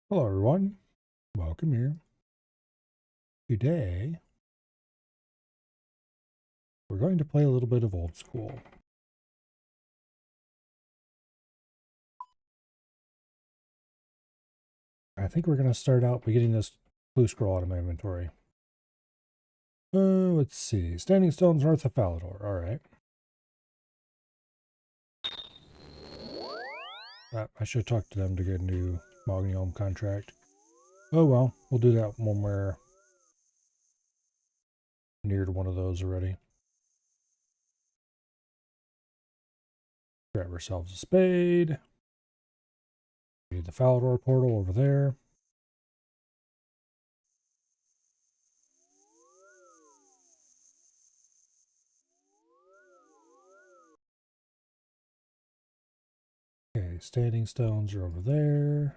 Hello everyone, welcome here. Today, we're going to play a little bit of old school. I think we're going to start out by getting this blue scroll out of my inventory. Let's see, Standing Stones north of Falador, alright. I should talk to them to get a new Mahogany Home contract. Oh well, we'll do that when we're near to one of those already. Grab ourselves a spade. Need the Falador portal over there. Okay, Standing Stones are over there.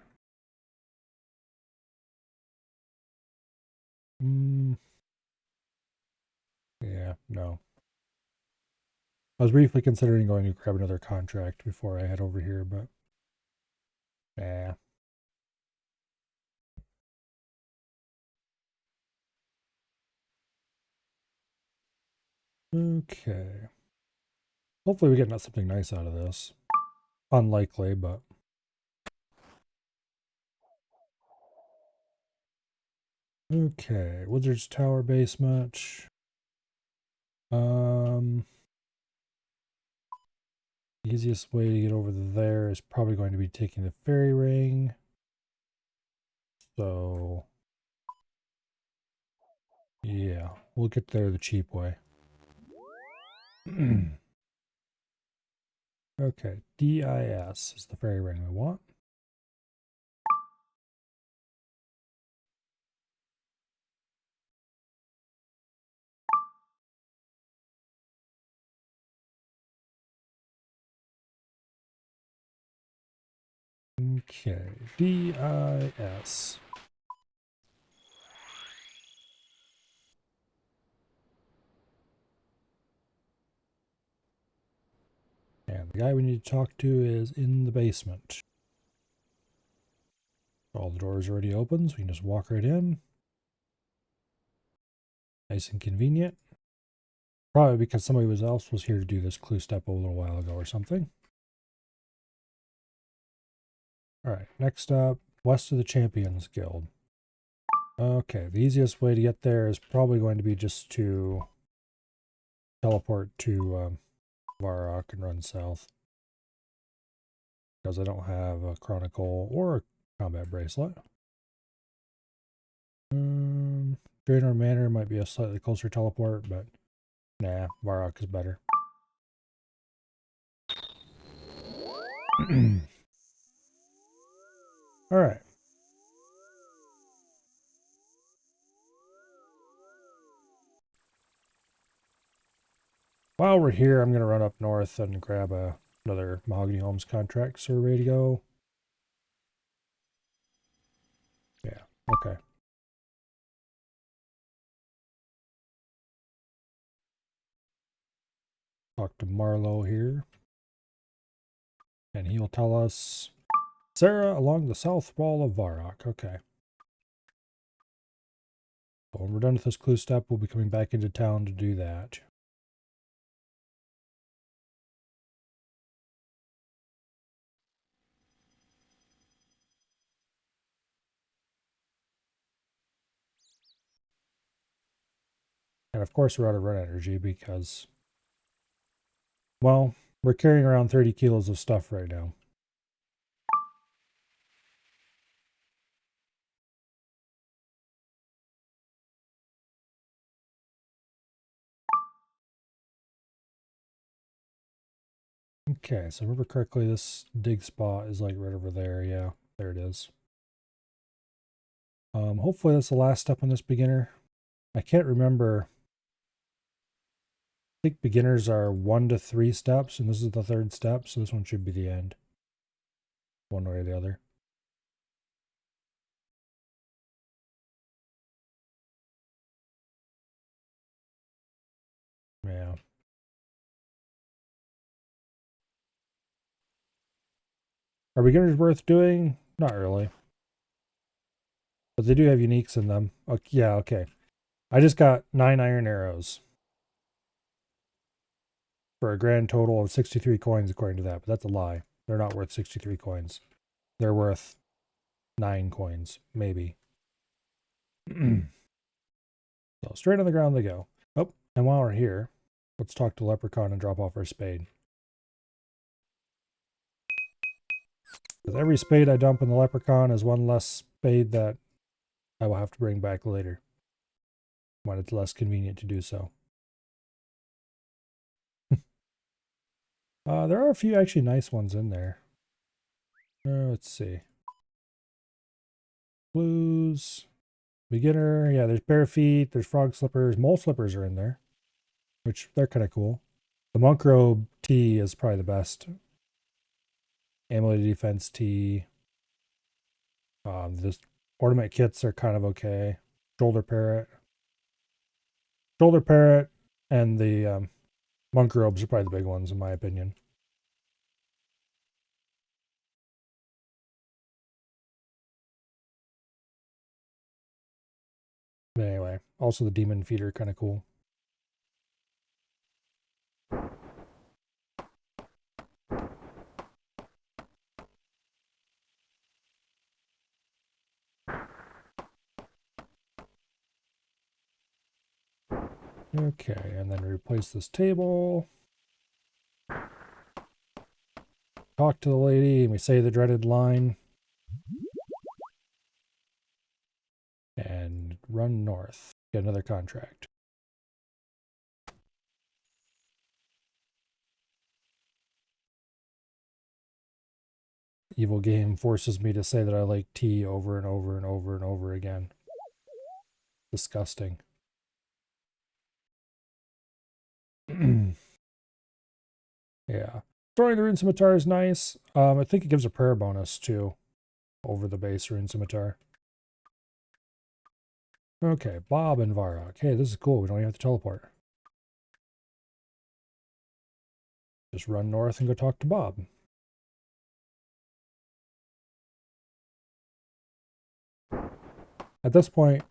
Yeah, no. I was briefly considering going to grab another contract before I head over here, but nah. Okay. Hopefully we get something nice out of this. Unlikely, but... Okay, Wizard's Tower basement. The easiest way to get over there is probably going to be taking the fairy ring. So... yeah, we'll get there the cheap way. Okay, DIS is the fairy ring we want. Okay, DIS. And the guy we need to talk to is in the basement. All the doors are already open, so we can just walk right in. Nice and convenient. Probably because somebody else was here to do this clue step a little while ago or something. Alright, next up, west of the Champions Guild. Okay, the easiest way to get there is probably going to be just to teleport to Varrock and run south. Because I don't have a Chronicle or a combat bracelet. Draenor Manor might be a slightly closer teleport, but nah, Varrock is better. Alright. While we're here, I'm going to run up north and grab another Mahogany Homes contract. So we're ready to go. Yeah, okay. Talk to Marlowe here. And he'll tell us Sarah along the south wall of Varrock. Okay. But when we're done with this clue step, we'll be coming back into town to do that. And of course, we're out of run energy because, well, we're carrying around 30 kilos of stuff right now. Okay, so if I remember correctly, this dig spot is like right over there. Yeah, there it is. Hopefully that's the last step on this beginner. I can't remember. I think beginners are 1 to 3 steps, and this is the 3rd step, so this one should be the end. One way or the other. Yeah. Are beginners worth doing? Not really. But they do have uniques in them. Okay, yeah, okay. I just got 9 iron arrows. For a grand total of 63 coins according to that, but that's a lie. They're not worth 63 coins. They're worth 9 coins, maybe. So straight on the ground they go. Oh, and while we're here, let's talk to Leprechaun and drop off our spade. Because every spade I dump in the Leprechaun is one less spade that I will have to bring back later, when it's less convenient to do so. There are a few actually nice ones in there. Let's see. Blues. Beginner. Yeah, there's bare feet. There's frog slippers. Mole slippers are in there, which they're kind of cool. The monk robe tee is probably the best. Amulet defense tee. The ornament kits are kind of okay. Shoulder parrot. Shoulder parrot and the monk robes are probably the big ones in my opinion. But anyway, also the demon feet are kind of cool. Okay, and then replace this table. Talk to the lady, and we say the dreaded line. And run north. Get another contract. Evil game forces me to say that I like tea over and over and over and over again. Disgusting. Yeah. Destroying the Rune Scimitar is nice. I think it gives a prayer bonus too over the base Rune Scimitar. Okay, Bob and Varrock. Hey, this is cool. We don't even have to teleport. Just run north and go talk to Bob. At this point,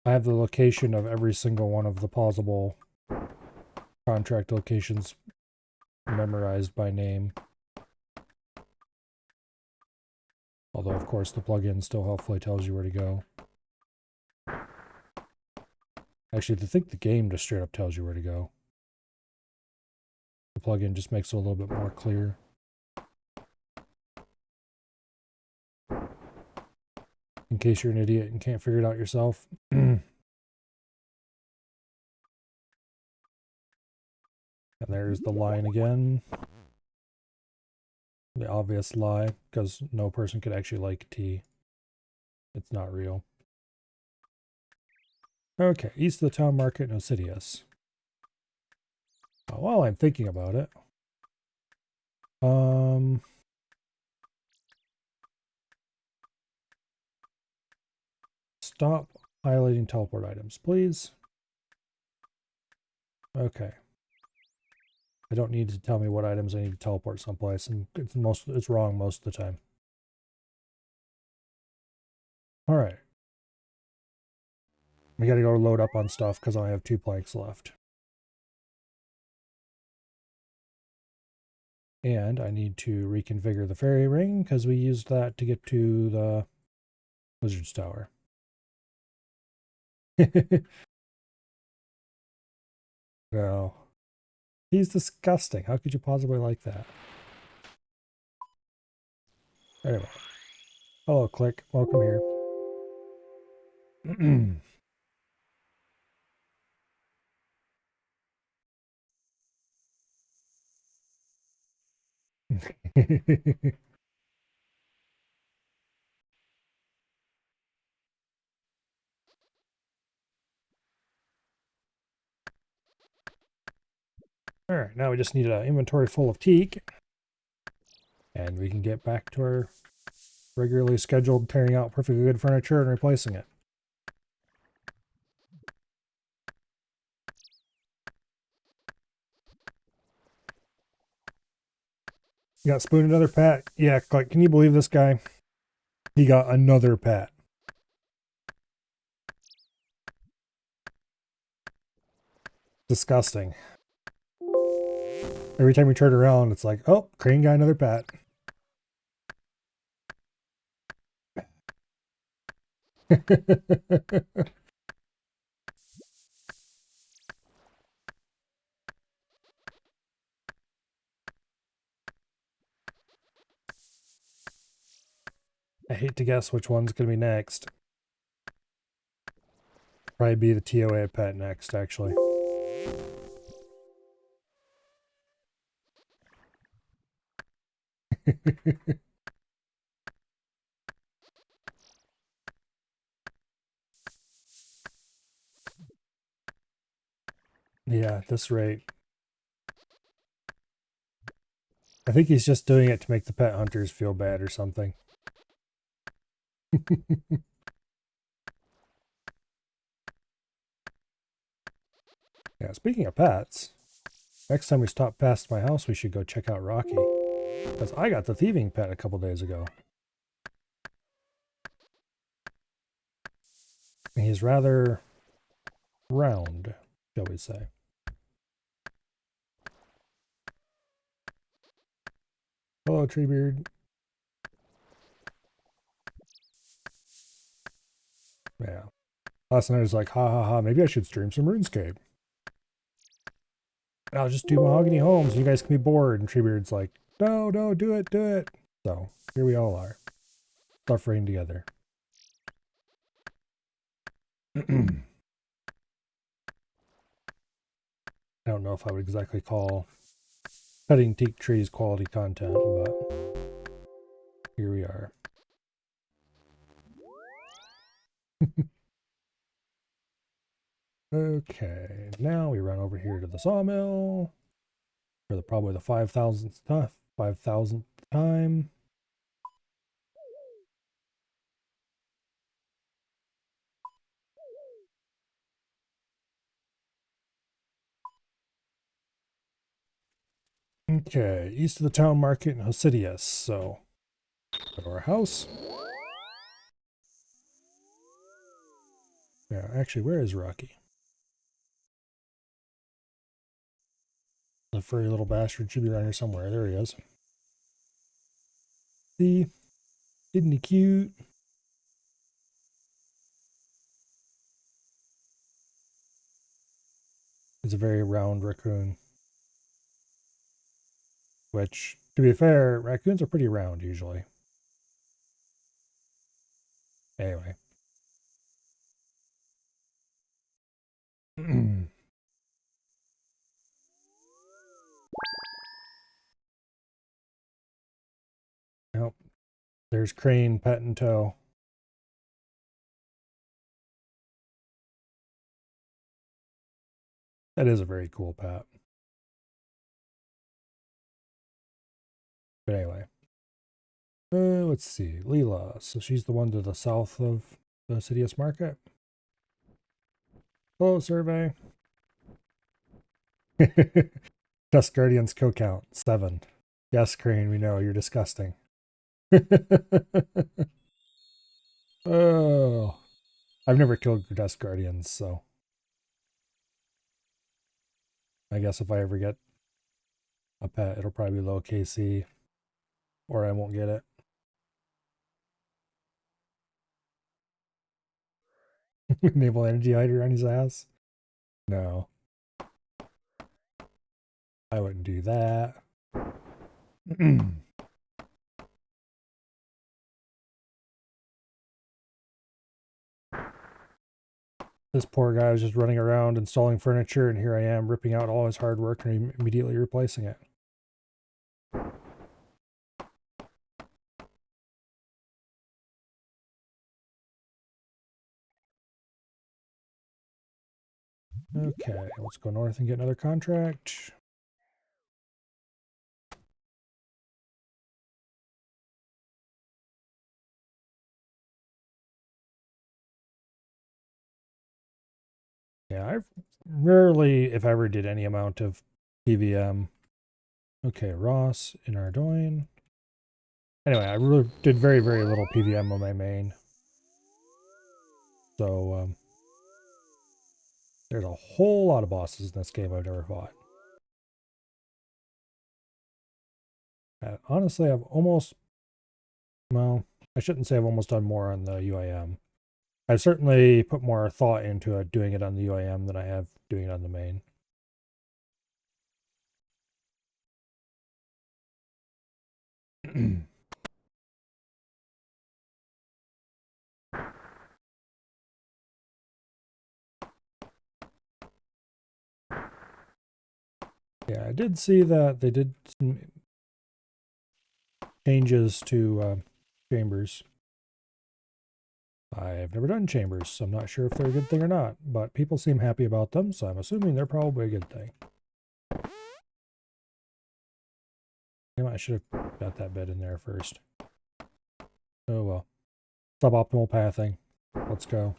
I have the location of every single one of the plausible contract locations memorized by name. Although, of course, the plugin still helpfully tells you where to go. Actually, I think the game just straight up tells you where to go. The plugin just makes it a little bit more clear. In case you're an idiot and can't figure it out yourself. And there's the line again. The obvious lie, because no person could actually like tea. It's not real. Okay, east of the town market in Osidius. While I'm thinking about it, stop highlighting teleport items, please. Okay. I don't need to tell me what items I need to teleport someplace, and it's wrong most of the time. Alright. We gotta go load up on stuff because I only have 2 planks left. And I need to reconfigure the fairy ring because we used that to get to the Wizard's Tower. No. He's disgusting. How could you possibly like that? Anyway. Hello, Click. Welcome here. Alright, now we just need an inventory full of teak. And we can get back to our regularly scheduled tearing out perfectly good furniture and replacing it. You got Spoon another pet? Yeah, like, can you believe this guy? He got another pet. Disgusting. Every time we turn around, it's like, oh, Crane got another pet. I hate to guess which one's going to be next. Probably be the TOA pet next, actually. Yeah, at this rate. I think he's just doing it to make the pet hunters feel bad or something. Yeah, speaking of pets, next time we stop past my house, we should go check out Rocky. Because I got the thieving pet a couple days ago. And he's rather round, shall we say. Hello, Treebeard. Yeah. Last night I was like, ha ha ha, maybe I should stream some RuneScape. I'll just do Mahogany Homes. You guys can be bored. And Treebeard's like, no, no, do it, do it. So here we all are, suffering together. I don't know if I would exactly call cutting teak trees quality content, but here we are. Okay, now we run over here to the sawmill for probably the 5,000th time. Okay, east of the town market in Hosidius, so go to our house. Yeah, actually, where is Rocky? The furry little bastard should be around here somewhere. There he is. See? Isn't he cute? He's a very round raccoon. Which, to be fair, raccoons are pretty round usually. Anyway. Nope. There's Crane, pet and toe. That is a very cool pet. But anyway. Let's see. Leela. So she's the one to the south of the Sidious Market. Hello, survey. Dust Guardian's kill count 7. Yes, Crane, we know you're disgusting. Oh, I've never killed Dust Guardians, so I guess if I ever get a pet, it'll probably be low KC, or I won't get it. Naval Energy Hider on his ass? No. I wouldn't do that. This poor guy was just running around installing furniture, and here I am ripping out all his hard work and immediately replacing it. Okay, let's go north and get another contract. Yeah, I've rarely, if ever, did any amount of PVM. Okay, Ross in Ardoin. Anyway, I really did very, very little PVM on my main. So, There's a whole lot of bosses in this game I've never fought. And honestly, I've almost, well, I shouldn't say I've almost done more on the UIM. I've certainly put more thought into it doing it on the UIM than I have doing it on the main. Yeah, I did see that they did some changes to chambers. I've never done chambers, so I'm not sure if they're a good thing or not, but people seem happy about them, so I'm assuming they're probably a good thing. I should have got that bit in there first. Oh well. Suboptimal pathing. Let's go.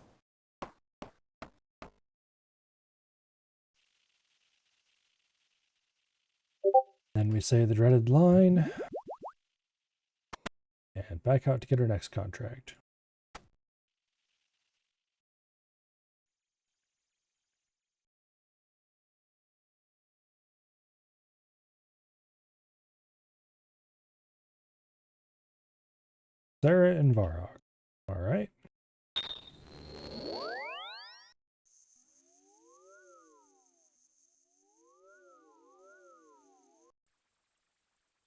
Then we say the dreaded line. And back out to get our next contract. Sarah and Varrock. All right.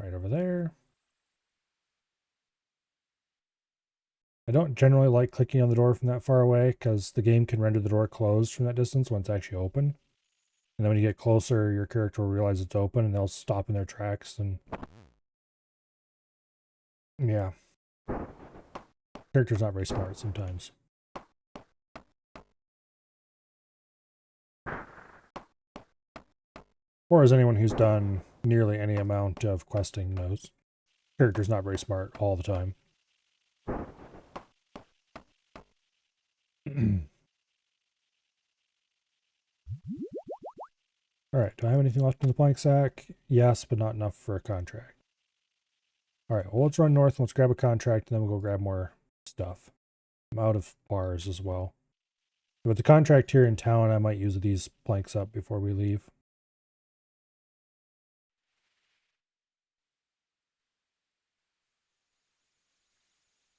Right over there. I don't generally like clicking on the door from that far away because the game can render the door closed from that distance when it's actually open. And then when you get closer, your character will realize it's open and they'll stop in their tracks and yeah. Character's not very smart sometimes. Or as anyone who's done nearly any amount of questing knows, character's not very smart all the time. Alright, do I have anything left in the plank sack? Yes, but not enough for a contract. Alright, well let's run north and let's grab a contract and then we'll go grab more stuff. I'm out of bars as well. With the contract here in town, I might use these planks up before we leave.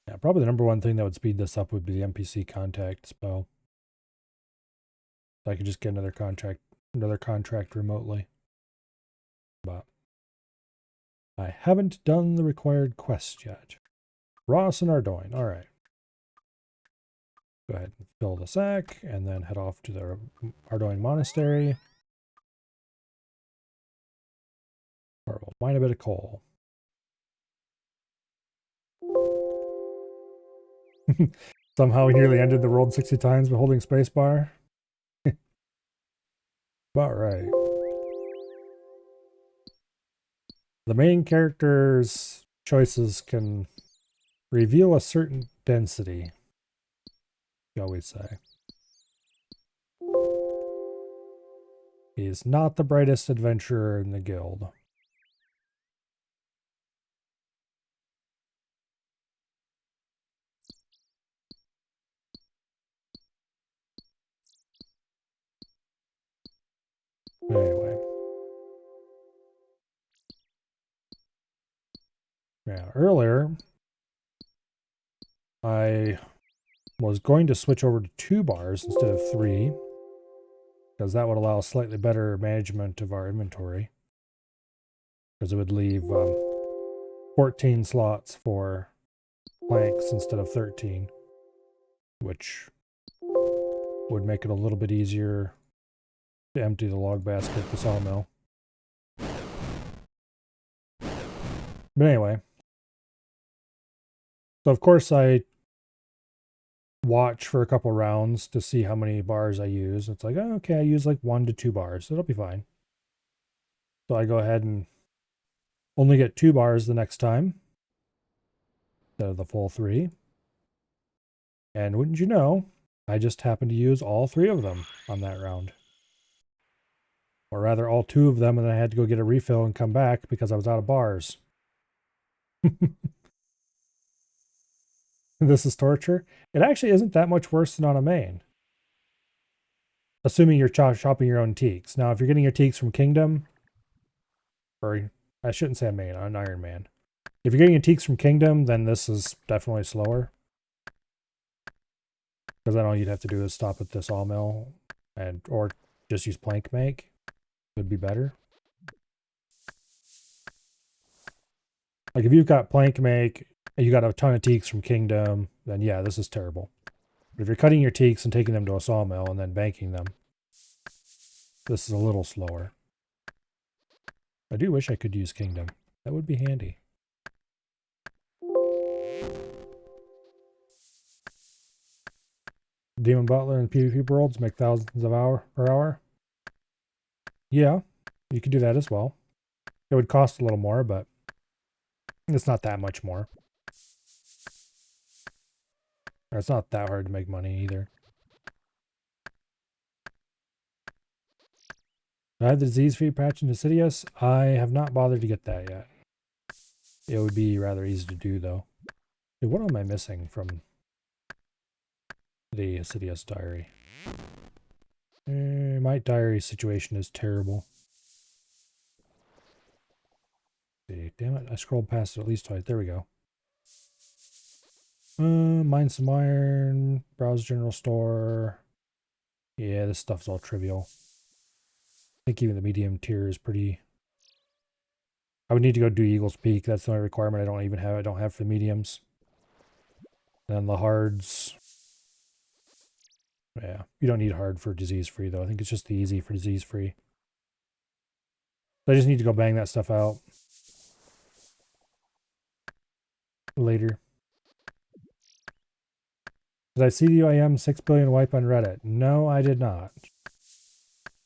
Yeah, probably the number one thing that would speed this up would be the NPC contact spell. So I could just get another contract remotely. But I haven't done the required quest yet. Ross and Ardoin, alright. Go ahead and fill the sack and then head off to the Ardoin Monastery. Or we'll mine a bit of coal. Somehow we nearly ended the world 60 times by holding spacebar. About right. The main character's choices can reveal a certain density, shall we say. He is not the brightest adventurer in the guild. Anyway. Yeah, earlier I was going to switch over to 2 bars instead of 3, because that would allow slightly better management of our inventory. Because it would leave 14 slots for planks instead of 13, which would make it a little bit easier to empty the log basket at the sawmill. But anyway, so of course I watch for a couple rounds to see how many bars I use. It's like, oh, okay, I use like 1 to 2 bars. It'll be fine. So I go ahead and only get 2 bars the next time instead of the full 3. And wouldn't you know, I just happened to use all 3 of them on that round. Or rather, all 2 of them, and then I had to go get a refill and come back because I was out of bars. This is torture. It actually isn't that much worse than on a main. assuming you're shopping your own teaks. Now, if you're getting your teaks from Kingdom, or I shouldn't say an Iron Man. If you're getting your teaks from Kingdom, then this is definitely slower. Because then all you'd have to do is stop at this sawmill or just use plank make. Would be better. Like if you've got plank make and you got a ton of teaks from Kingdom, then yeah, this is terrible. But if you're cutting your teaks and taking them to a sawmill and then banking them, this is a little slower. I do wish I could use Kingdom. That would be handy. Demon Butler and PvP worlds make thousands of per hour. Yeah, you could do that as well. It would cost a little more, but it's not that much more. It's not that hard to make money either. I have the disease-free patch in Decidius. I have not bothered to get that yet. It would be rather easy to do, though. Dude, what am I missing from the Decidius diary? My diary situation is terrible. Damn it, I scrolled past it at least twice. There we go. Mine some iron, browse general store. Yeah, this stuff's all trivial. I think even the medium tier is pretty... I would need to go do Eagle's Peak. That's the only requirement I don't have for the mediums. And then the hards... Yeah, you don't need hard for disease-free, though. I think it's just the easy for disease-free. So I just need to go bang that stuff out later. Did I see the UIM 6 billion wipe on Reddit? No, I did not.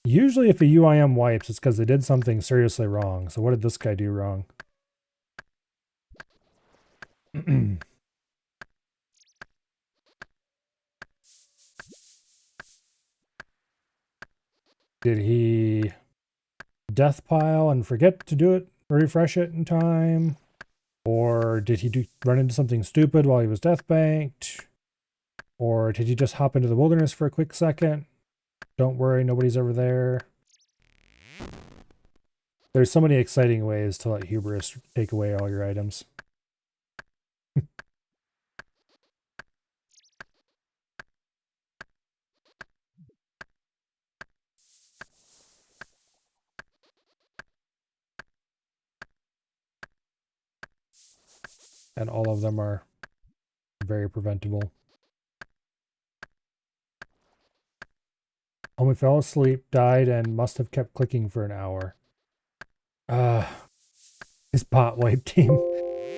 Usually if a UIM wipes, it's because they did something seriously wrong. So what did this guy do wrong? Did he death pile and forget to do it, refresh it in time? Or did he run into something stupid while he was death banked? Or did he just hop into the wilderness for a quick second? Don't worry, nobody's over there. There's so many exciting ways to let hubris take away all your items. And all of them are very preventable. Homie fell asleep, died, and must have kept clicking for an hour. His pot wipe team.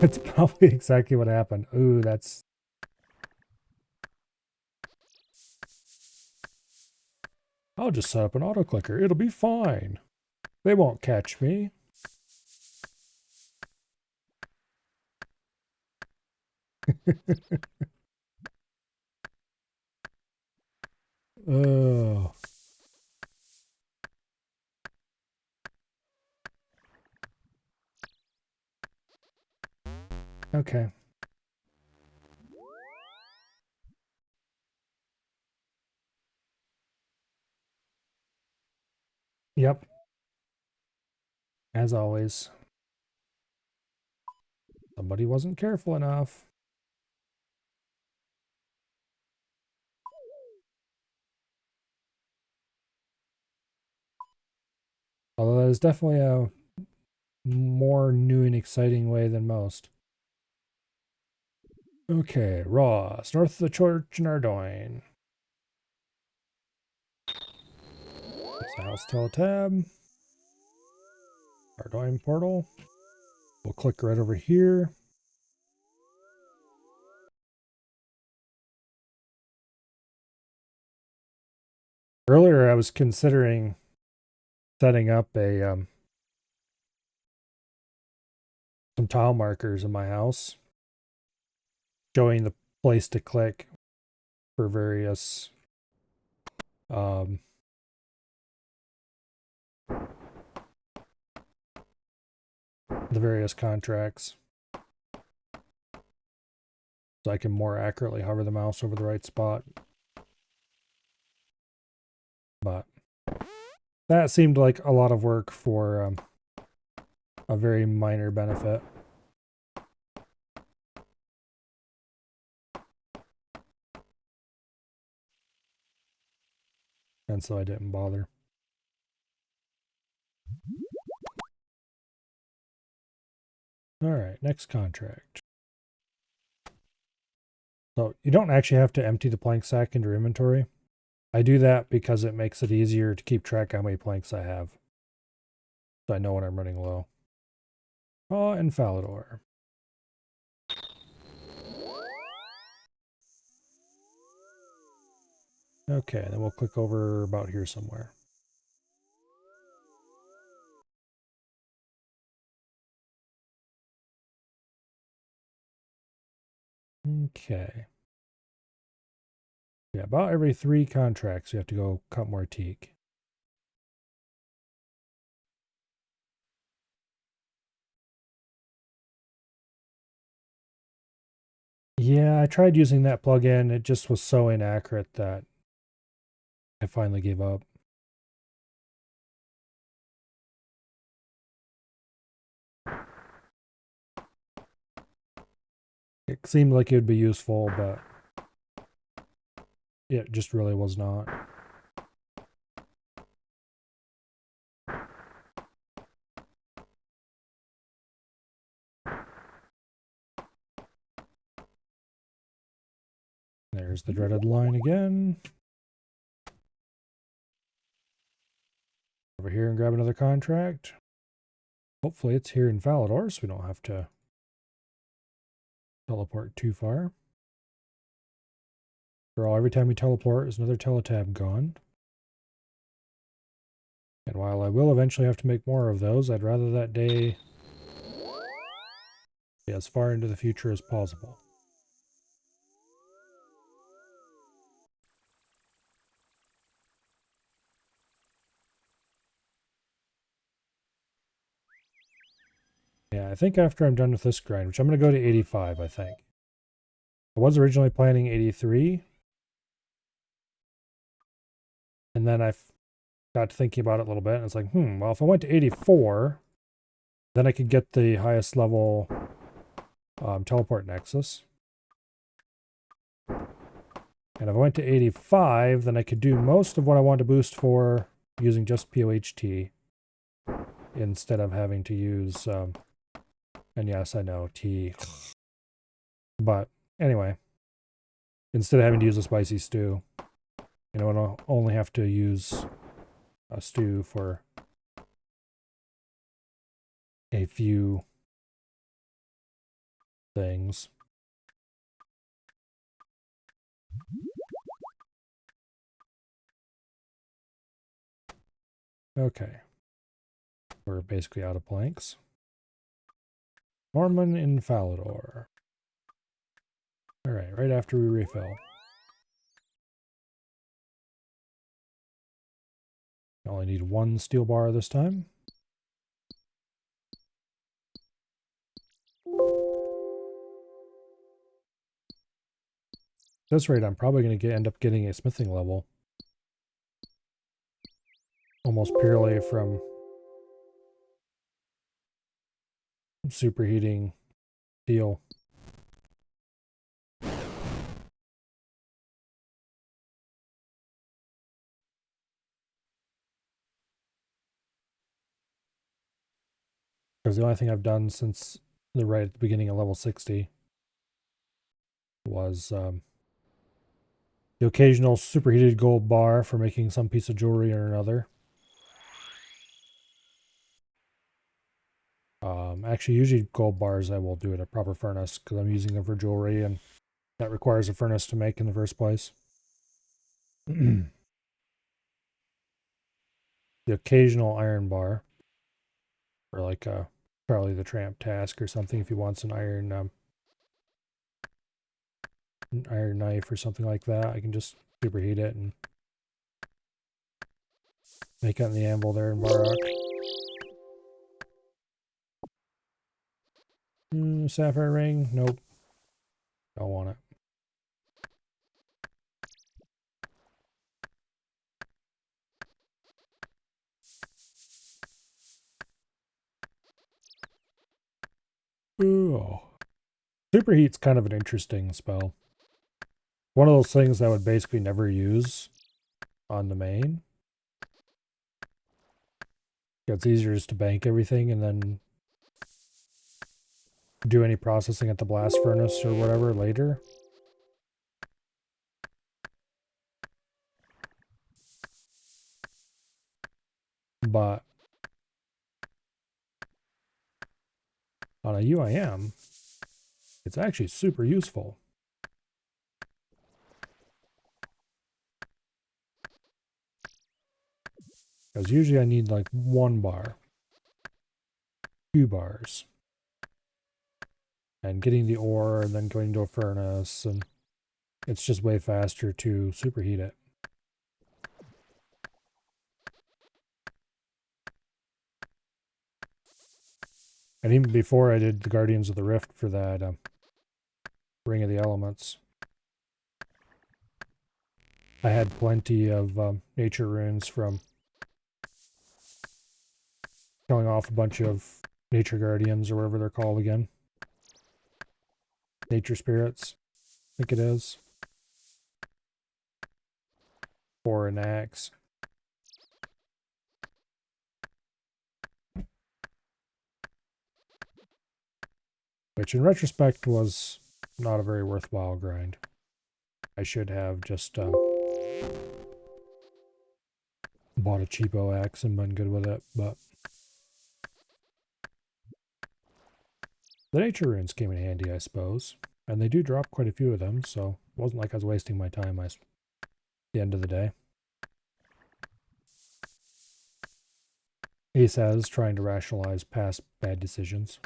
That's probably exactly what happened. Ooh, that's... I'll just set up an auto clicker. It'll be fine. They won't catch me. Oh. Okay. Yep. As always. Somebody wasn't careful enough. Although that is definitely a more new and exciting way than most. Okay, Ross, north of the church in Ardoyne. There's a house teletab. Ardoyne portal. We'll click right over here. Earlier I was considering setting up a some tile markers in my house, showing the place to click for various the various contracts, so I can more accurately hover the mouse over the right spot. But that seemed like a lot of work for a very minor benefit. And so I didn't bother. Alright, next contract. So you don't actually have to empty the plank sack into your inventory. I do that because it makes it easier to keep track how many planks I have. So I know when I'm running low. Oh, and Falador. Okay, then we'll click over about here somewhere. Okay. Yeah, about every 3 contracts you have to go cut more teak. Yeah, I tried using that plugin. It just was so inaccurate that I finally gave up. It seemed like it would be useful, but it just really was not. There's the dreaded line again. Over here and grab another contract. Hopefully it's here in Falador, so we don't have to teleport too far. After all, every time we teleport, there's another teletab gone. And while I will eventually have to make more of those, I'd rather that day be as far into the future as possible. Yeah, I think after I'm done with this grind, which I'm going to go to 85, I think. I was originally planning 83. And then I got to thinking about it a little bit, and it's like, well, if I went to 84, then I could get the highest level teleport nexus. And if I went to 85, then I could do most of what I want to boost for using just POHT instead of having to use, and yes, I know, T. But anyway, instead of having to use a spicy stew, you know, I'll only have to use a stew for a few things. Okay. We're basically out of planks. Norman in Falador. Alright, right after we refill. I only need 1 steel bar this time. At this rate, I'm probably going to end up getting a smithing level. Almost purely from superheating steel. Because the only thing I've done since right at the beginning of level 60 was the occasional superheated gold bar for making some piece of jewelry or another. Actually, usually gold bars I will do at a proper furnace because I'm using them for jewelry, and that requires a furnace to make in the first place. The occasional iron bar for like a Charlie the Tramp task or something if he wants an iron knife or something like that. I can just superheat it and make it on the anvil there in Varrock. Sapphire ring? Nope. Don't want it. Oh. Superheat's kind of an interesting spell. One of those things I would basically never use on the main. It's easier just to bank everything and then do any processing at the blast furnace or whatever later. But on a UIM, it's actually super useful. Because usually I need like 1 bar, 2 bars. And getting the ore and then going to a furnace, and it's just way faster to superheat it. And even before I did the Guardians of the Rift for that Ring of the Elements, I had plenty of nature runes from killing off a bunch of nature guardians or whatever they're called again. Nature spirits, I think it is. Or an axe. Which in retrospect was not a very worthwhile grind. I should have just bought a cheapo axe and been good with it, but the nature runes came in handy, I suppose. And they do drop quite a few of them, so it wasn't like I was wasting my time at the end of the day. He says, trying to rationalize past bad decisions.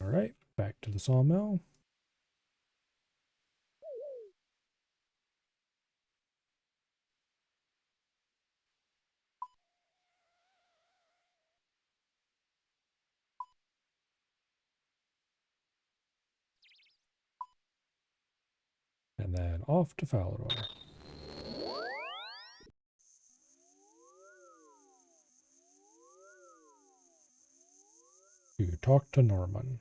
Alright, back to the sawmill. And then off to Falador. To talk to Norman.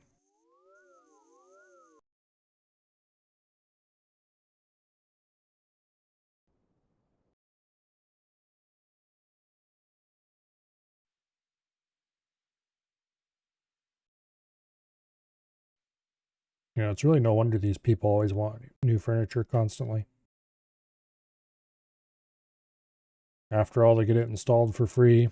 You know, it's really no wonder these people always want new furniture constantly. After all, they get it installed for free.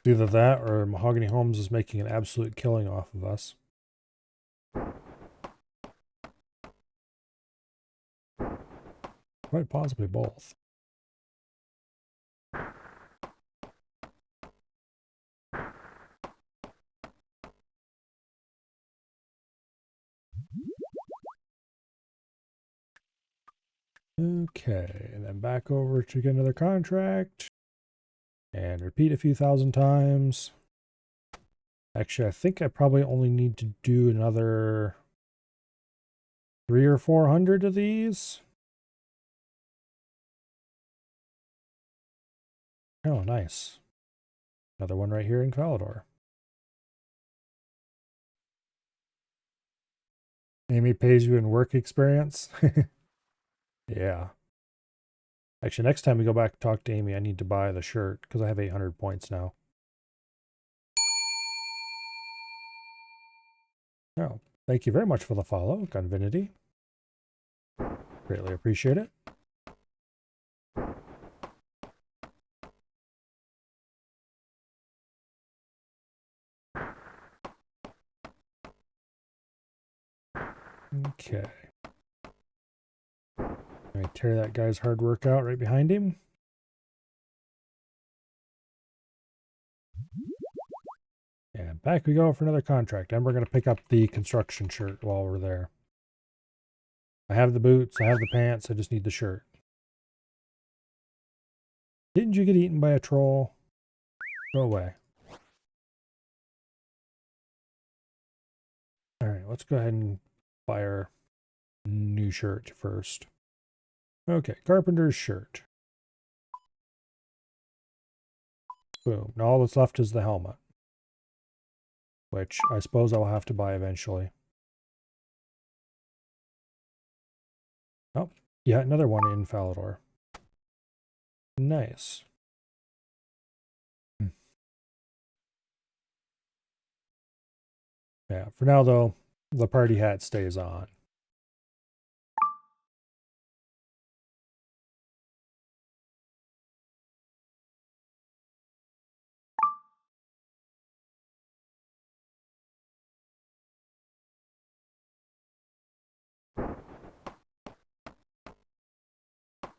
Either that or Mahogany Homes is making an absolute killing off of us. Quite possibly both. Okay, and then back over to get another contract. And repeat a few thousand times. Actually, I think I probably only need to do another 300 or 400 of these. Oh, nice. Another one right here in Falador. Amy pays you in work experience. Yeah. Actually, next time we go back to talk to Amy, I need to buy the shirt because I have 800 points now. Oh, thank you very much for the follow, Gunvinity. Greatly appreciate it. Okay. Let me tear that guy's hard work out right behind him. And back we go for another contract. And we're going to pick up the construction shirt while we're there. I have the boots, I have the pants, I just need the shirt. Didn't you get eaten by a troll? Go away. Alright, let's go ahead and buy our new shirt first. Okay, carpenter's shirt. Boom. Now all that's left is the helmet. Which I suppose I'll have to buy eventually. Oh, yeah, another one in Falador. Nice. Yeah, for now though, the party hat stays on.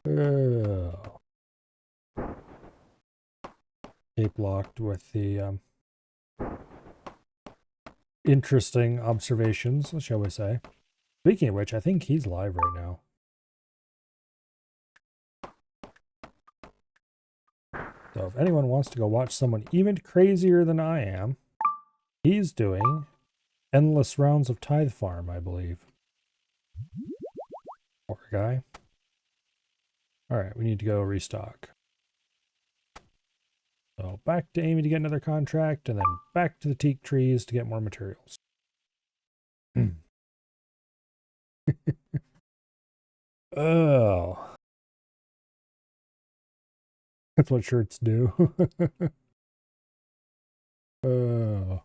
Oh. Cape locked with the interesting observations, shall we say. Speaking of which, I think he's live right now. So if anyone wants to go watch someone even crazier than I am, he's doing endless rounds of Tithe Farm, I believe. Poor guy. Alright, we need to go restock. So back to Amy to get another contract, and then back to the teak trees to get more materials. Oh. That's what shirts do. Oh.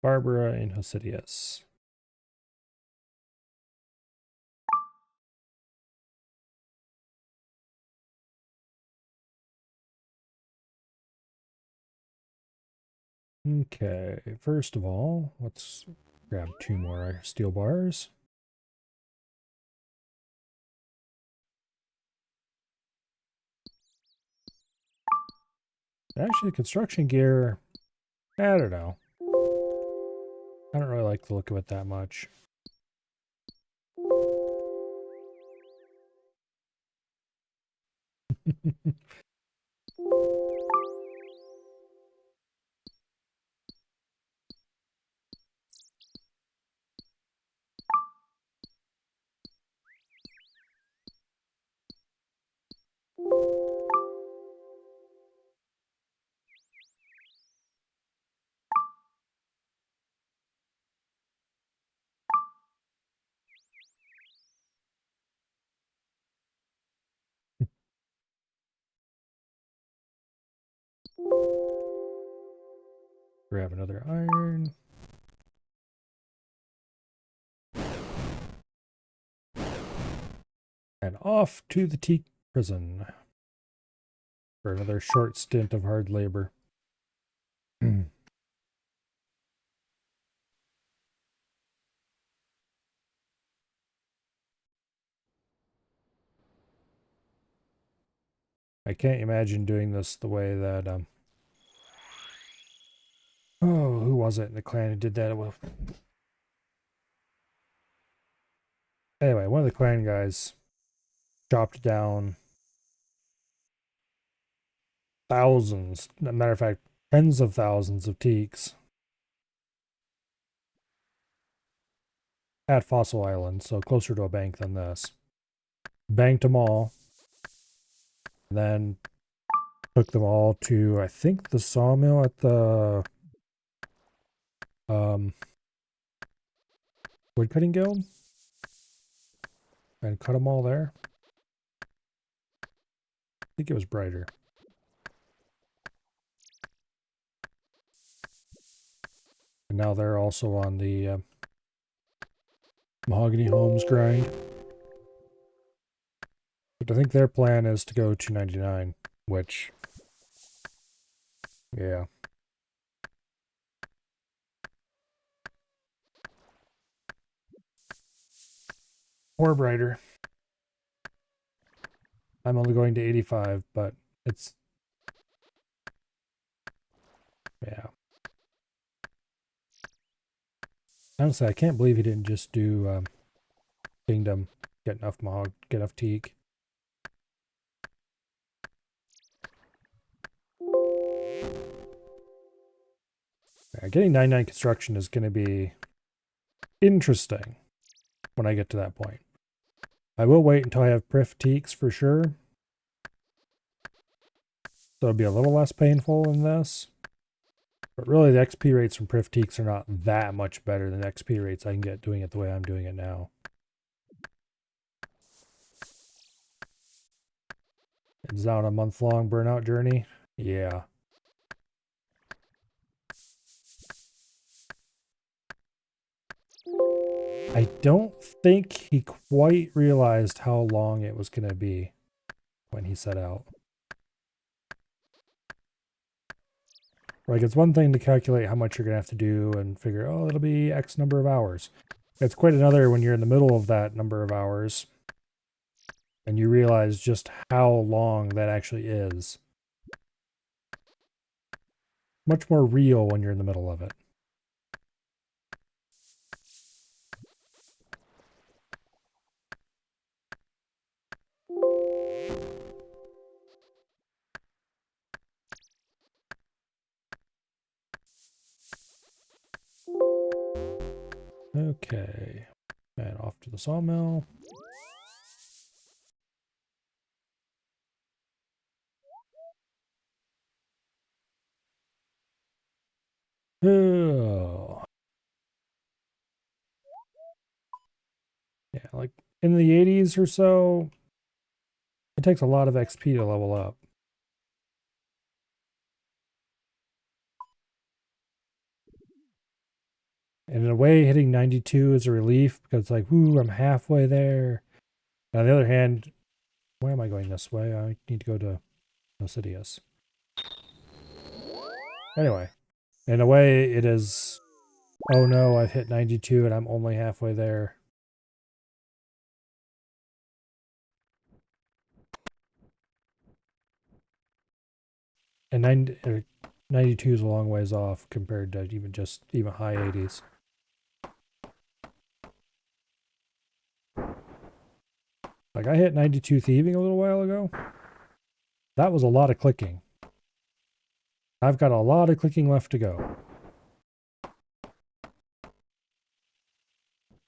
Barbara and Hosidius. Okay, first of all, let's grab 2 more steel bars. Actually, construction gear, I don't know. I don't really like the look of it that much. Grab another iron. And off to the teak prison for another short stint of hard labor. I can't imagine doing this the way that, oh, who was it in the clan who did that? Well, anyway, one of the clan guys chopped down thousands, as a matter of fact, tens of thousands of teaks at Fossil Island, so closer to a bank than this. Banked them all, then took them all to, I think, the sawmill at the woodcutting guild, and cut them all there. I think it was brighter. And now they're also on the Mahogany Homes grind. But I think their plan is to go to 99, which, yeah. Or brighter. I'm only going to 85, but it's, yeah. Honestly, I can't believe he didn't just do Kingdom, get enough Mog, get enough Teak. Yeah, getting 99 construction is going to be interesting when I get to that point. I will wait until I have Prif Teaks for sure. So it'll be a little less painful than this. But really, the XP rates from Prif Teaks are not that much better than XP rates I can get doing it the way I'm doing it now. It's now on a month-long burnout journey. Yeah. I don't think he quite realized how long it was going to be when he set out. Like, it's one thing to calculate how much you're going to have to do and figure, oh, it'll be X number of hours. It's quite another when you're in the middle of that number of hours and you realize just how long that actually is. Much more real when you're in the middle of it. Okay. And off to the sawmill. Oh. Yeah, like in the 80s or so, it takes a lot of XP to level up. And in a way, hitting 92 is a relief because it's like, whoo, I'm halfway there. And on the other hand, why am I going this way? I need to go to Nocidius. Anyway, in a way, it is, oh no, I've hit 92 and I'm only halfway there. And 92 is a long ways off compared to even high 80s. Like, I hit 92 thieving a little while ago. That was a lot of clicking. I've got a lot of clicking left to go.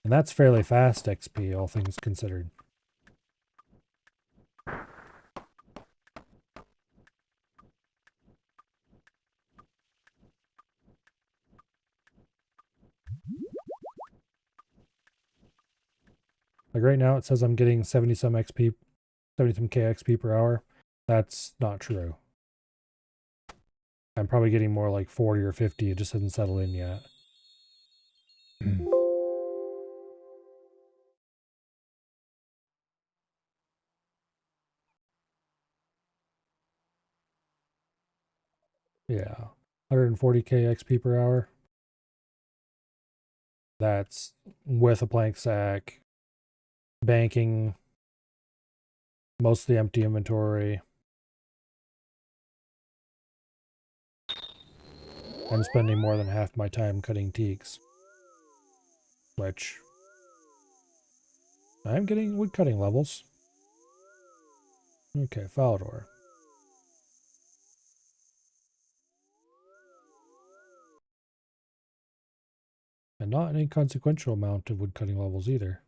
And that's fairly fast XP, all things considered. Like right now it says I'm getting 70 some XP, 70 some K XP per hour. That's not true. I'm probably getting more like 40 or 50. It just hasn't settled in yet. Yeah. 140K XP per hour. That's with a plank sack, banking, mostly empty inventory. I'm spending more than half my time cutting teaks. Which I'm getting wood cutting levels. Okay, Falador. And not an inconsequential amount of wood cutting levels either.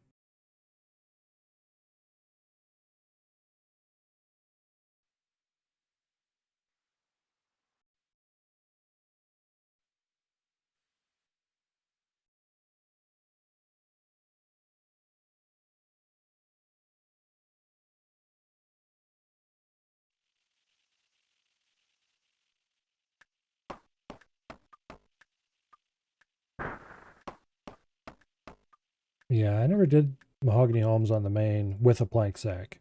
Yeah, I never did mahogany homes on the main with a plank sack.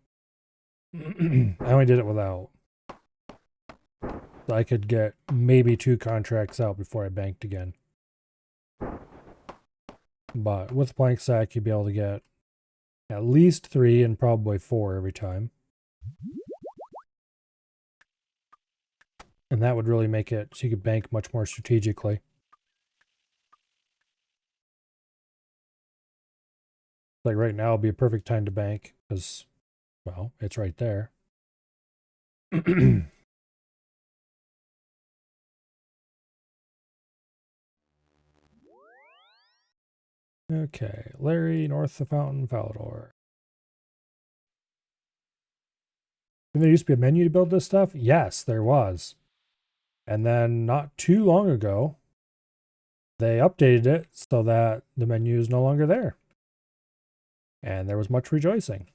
I only did it without. So I could get maybe 2 contracts out before I banked again. But with a plank sack, you'd be able to get at least 3 and probably 4 every time. And that would really make it so you could bank much more strategically. Like right now would be a perfect time to bank because, well, it's right there. Okay, Larry, north of Fountain, Falador. And there used to be a menu to build this stuff? Yes, there was. And then not too long ago, they updated it so that the menu is no longer there. And there was much rejoicing.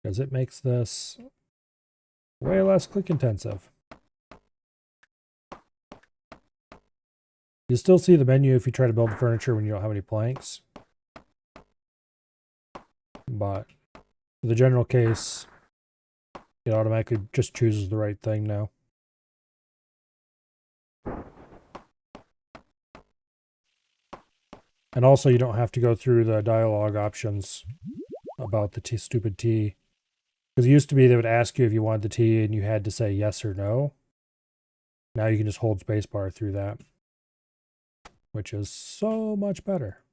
Because it makes this way less click intensive. You still see the menu if you try to build the furniture when you don't have any planks. But for the general case, it automatically just chooses the right thing now. And also you don't have to go through the dialogue options about the stupid T. Because it used to be they would ask you if you wanted the T and you had to say yes or no. Now you can just hold spacebar through that. Which is so much better.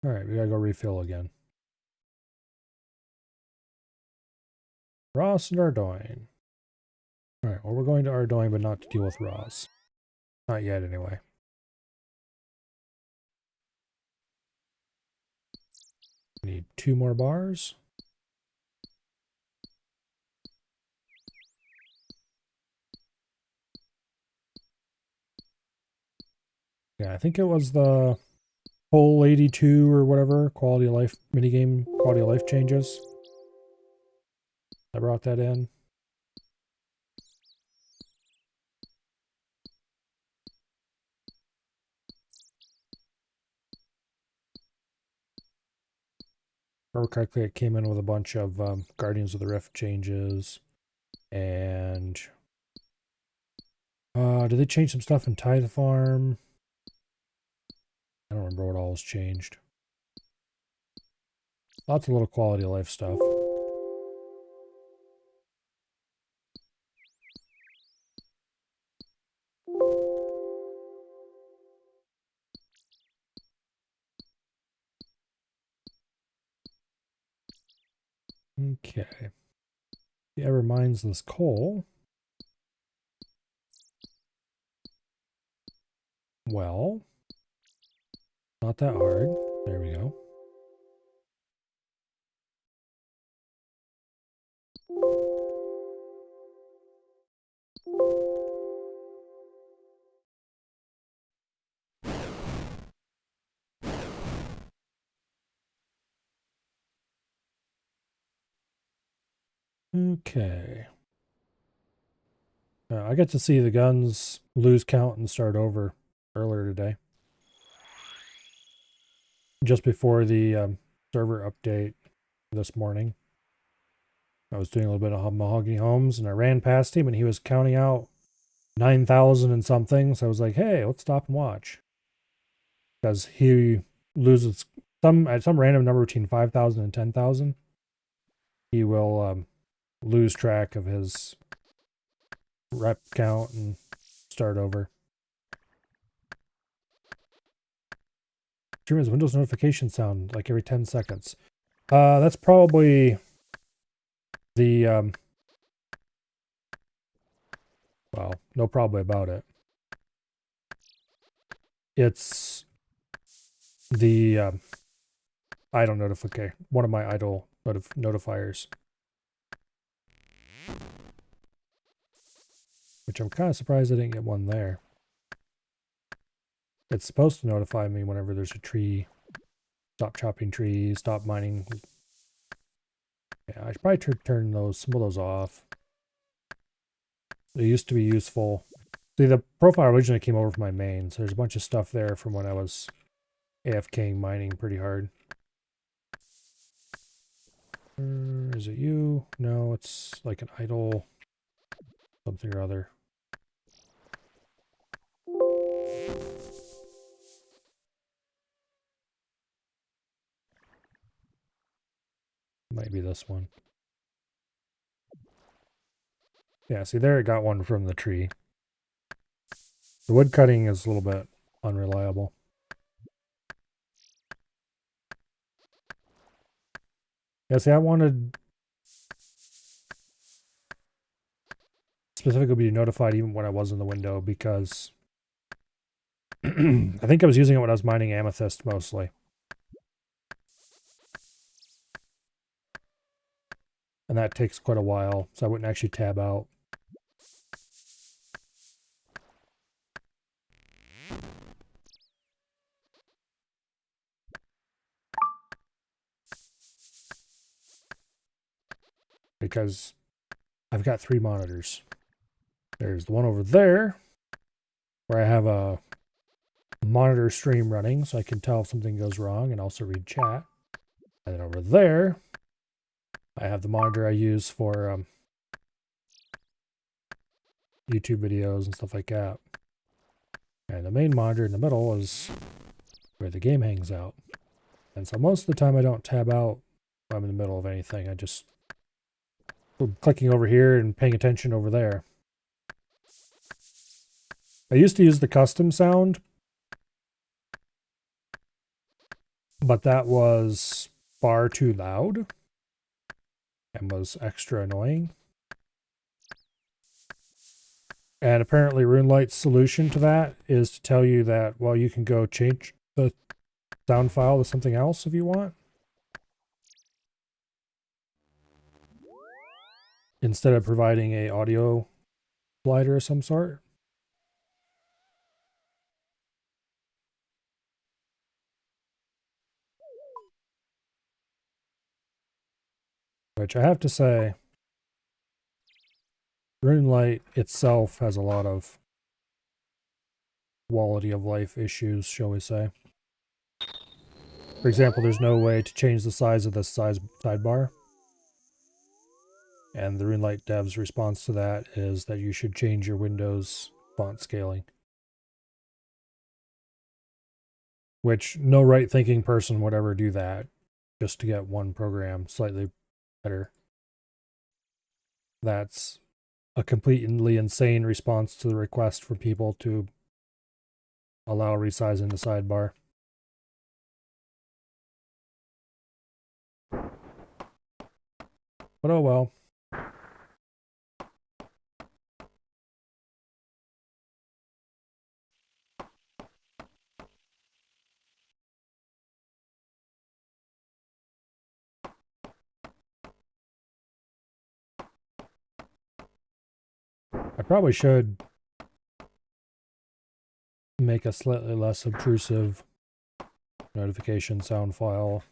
Alright, we gotta go refill again. Ross and Ardoyne. Alright, well we're going to Ardoyne but not to deal with Ross. Not yet anyway. Need 2 more bars. Yeah, I think it was the whole 82 or whatever quality of life minigame quality of life changes. I brought that in. Remember correctly, it came in with a bunch of Guardians of the Rift changes. And did they change some stuff in Tithe Farm? I don't remember what all was changed. Lots of little quality of life stuff. Okay. If he ever mines this coal, well, not that hard. There we go. Okay. I get to see the guns lose count and start over earlier today. Just before the server update this morning. I was doing a little bit of Mahogany Homes and I ran past him and he was counting out 9,000 and something. So I was like, hey, let's stop and watch. Because he loses at some random number between 5,000 and 10,000. He will lose track of his rep count and start over. Dream is Windows notification sound like every 10 seconds. That's probably the well, no probably about it. It's the idle notification, one of my idle notifiers. Which I'm kind of surprised I didn't get one there. It's supposed to notify me whenever there's a tree. Stop chopping trees, stop mining. Yeah, I should probably turn some of those off. They used to be useful. See, the profile originally came over from my main, so there's a bunch of stuff there from when I was AFKing mining pretty hard. Is it you? No, it's like an idle something or other. Might be this one. Yeah, see there it got one from the tree. The wood cutting is a little bit unreliable. Yeah, see, I wanted specifically be notified even when I was in the window because I think I was using it when I was mining amethyst mostly. And that takes quite a while, so I wouldn't actually tab out. Because I've got 3 monitors. There's the one over there, where I have a monitor stream running, so I can tell if something goes wrong and also read chat. And then over there, I have the monitor I use for YouTube videos and stuff like that. And the main monitor in the middle is where the game hangs out. And so most of the time I don't tab out when I'm in the middle of anything. I just clicking over here and paying attention over there. I used to use the custom sound, but that was far too loud and was extra annoying. And apparently RuneLight's solution to that is to tell you that, well, you can go change the sound file to something else if you want, instead of providing a audio slider of some sort. Which I have to say, RuneLight itself has a lot of quality of life issues, shall we say. For example, there's no way to change the size of the sidebar. And the RuneLight dev's response to that is that you should change your Windows font scaling. Which no right-thinking person would ever do that just to get one program slightly better. That's a completely insane response to the request for people to allow resizing the sidebar. But oh well. I probably should make a slightly less obtrusive notification sound file.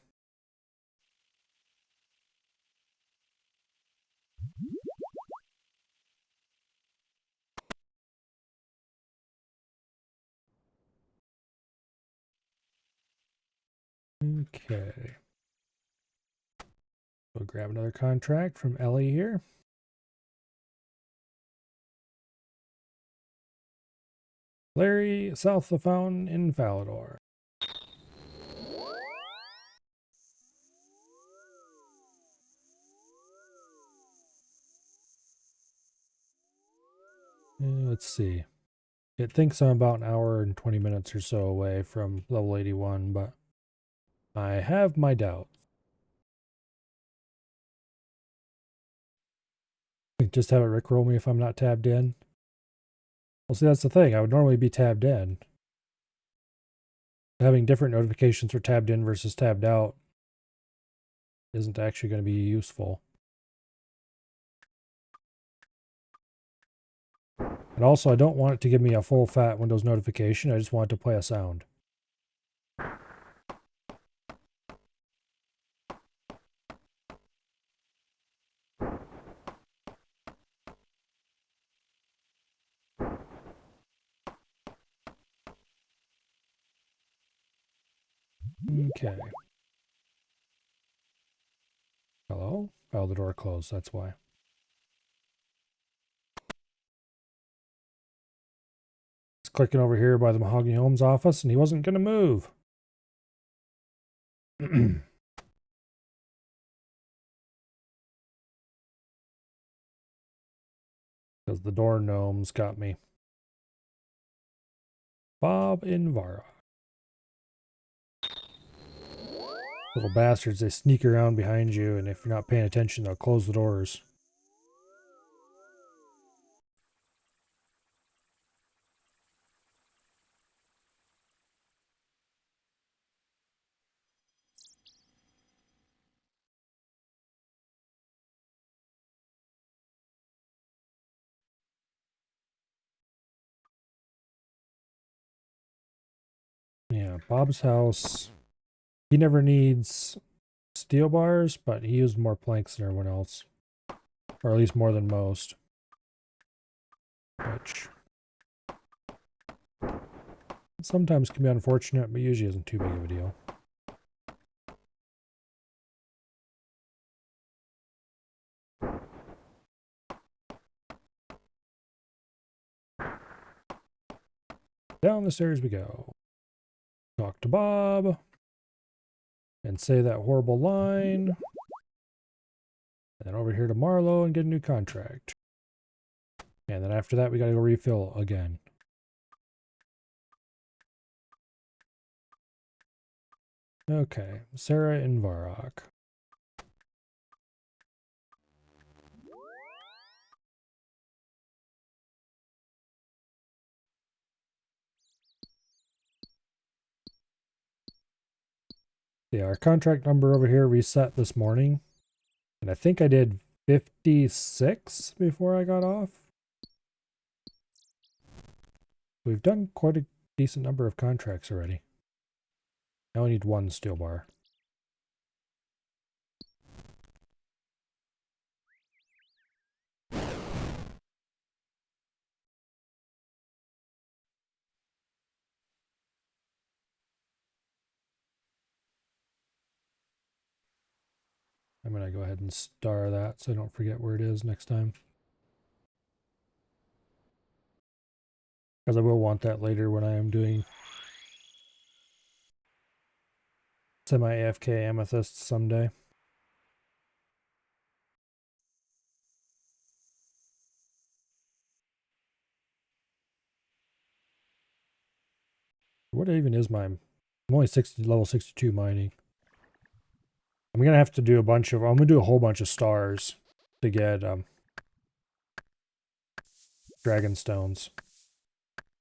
Okay. We'll grab another contract from Ellie here. Larry, south of the fountain in Falador. Let's see. It thinks I'm about an hour and 20 minutes or so away from level 81, but I have my doubts. Just have it rickroll me if I'm not tabbed in. Well, see, that's the thing. I would normally be tabbed in. Having different notifications for tabbed in versus tabbed out isn't actually going to be useful. And also, I don't want it to give me a full fat Windows notification. I just want it to play a sound. Okay. Hello? Oh, the door closed, that's why. It's clicking over here by the Mahogany Homes office, and he wasn't going to move. Because the door gnomes got me. Bob and Vara. Little bastards, they sneak around behind you, and if you're not paying attention, they'll close the doors. Yeah, Bob's house. He never needs steel bars, but he used more planks than everyone else. Or at least more than most. Which sometimes can be unfortunate, but usually isn't too big of a deal. Down the stairs we go. Talk to Bob. And say that horrible line. And then over here to Marlowe and get a new contract. And then after that, we gotta go refill again. Okay, Sarah and Varrock. Yeah, our contract number over here reset this morning. And I think I did 56 before I got off. We've done quite a decent number of contracts already. Now we need one steel bar. I'm going to go ahead and star that so I don't forget where it is next time. Because I will want that later when I am doing semi-AFK amethyst someday. What even is my... I'm only level 62 mining. I'm going to have to do a bunch of... I'm going to do a whole bunch of stars to get dragon stones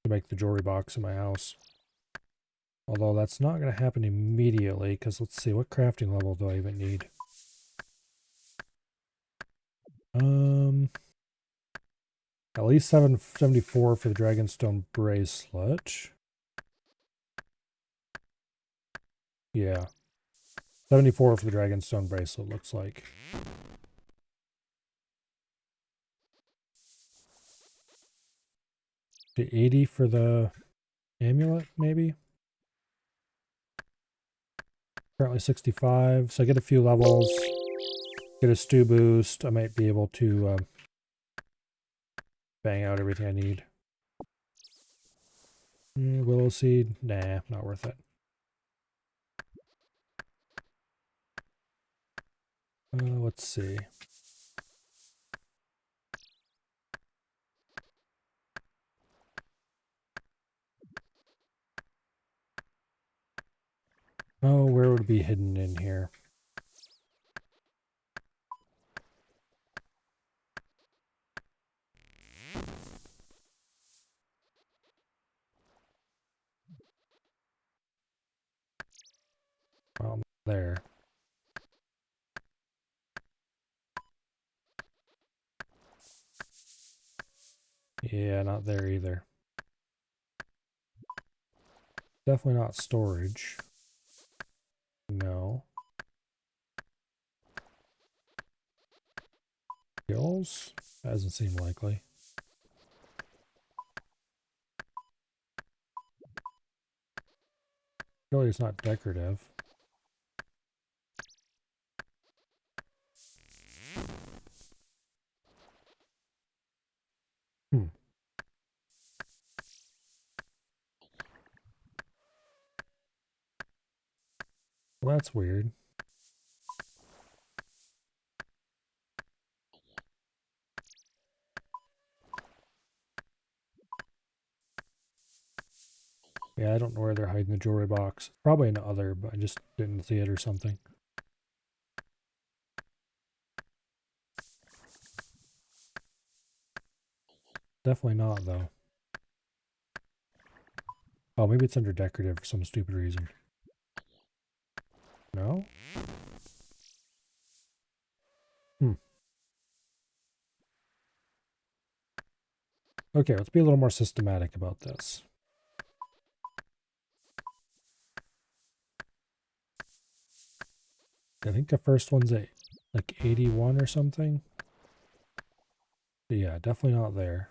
to make the jewelry box in my house. Although that's not going to happen immediately, because let's see, what crafting level do I even need? At least 774 for the Dragonstone bracelet. Yeah. 74 for the Dragonstone bracelet, looks like. The 80 for the amulet, maybe? Currently 65, so I get a few levels. Get a stew boost. I might be able to bang out everything I need. Willow seed? Nah, not worth it. Let's see. Oh, where would it be hidden in here? There. Yeah, not there either. Definitely not storage. No. Skills? That doesn't seem likely. Really, it's not decorative. Hmm. Well, that's weird. Yeah, I don't know where they're hiding the jewelry box. Probably in the other, but I just didn't see it or something. Definitely not, though. Oh, maybe it's under decorative for some stupid reason. No? Hmm. Okay, let's be a little more systematic about this. I think the first one's at like 81 or something. But yeah, definitely not there.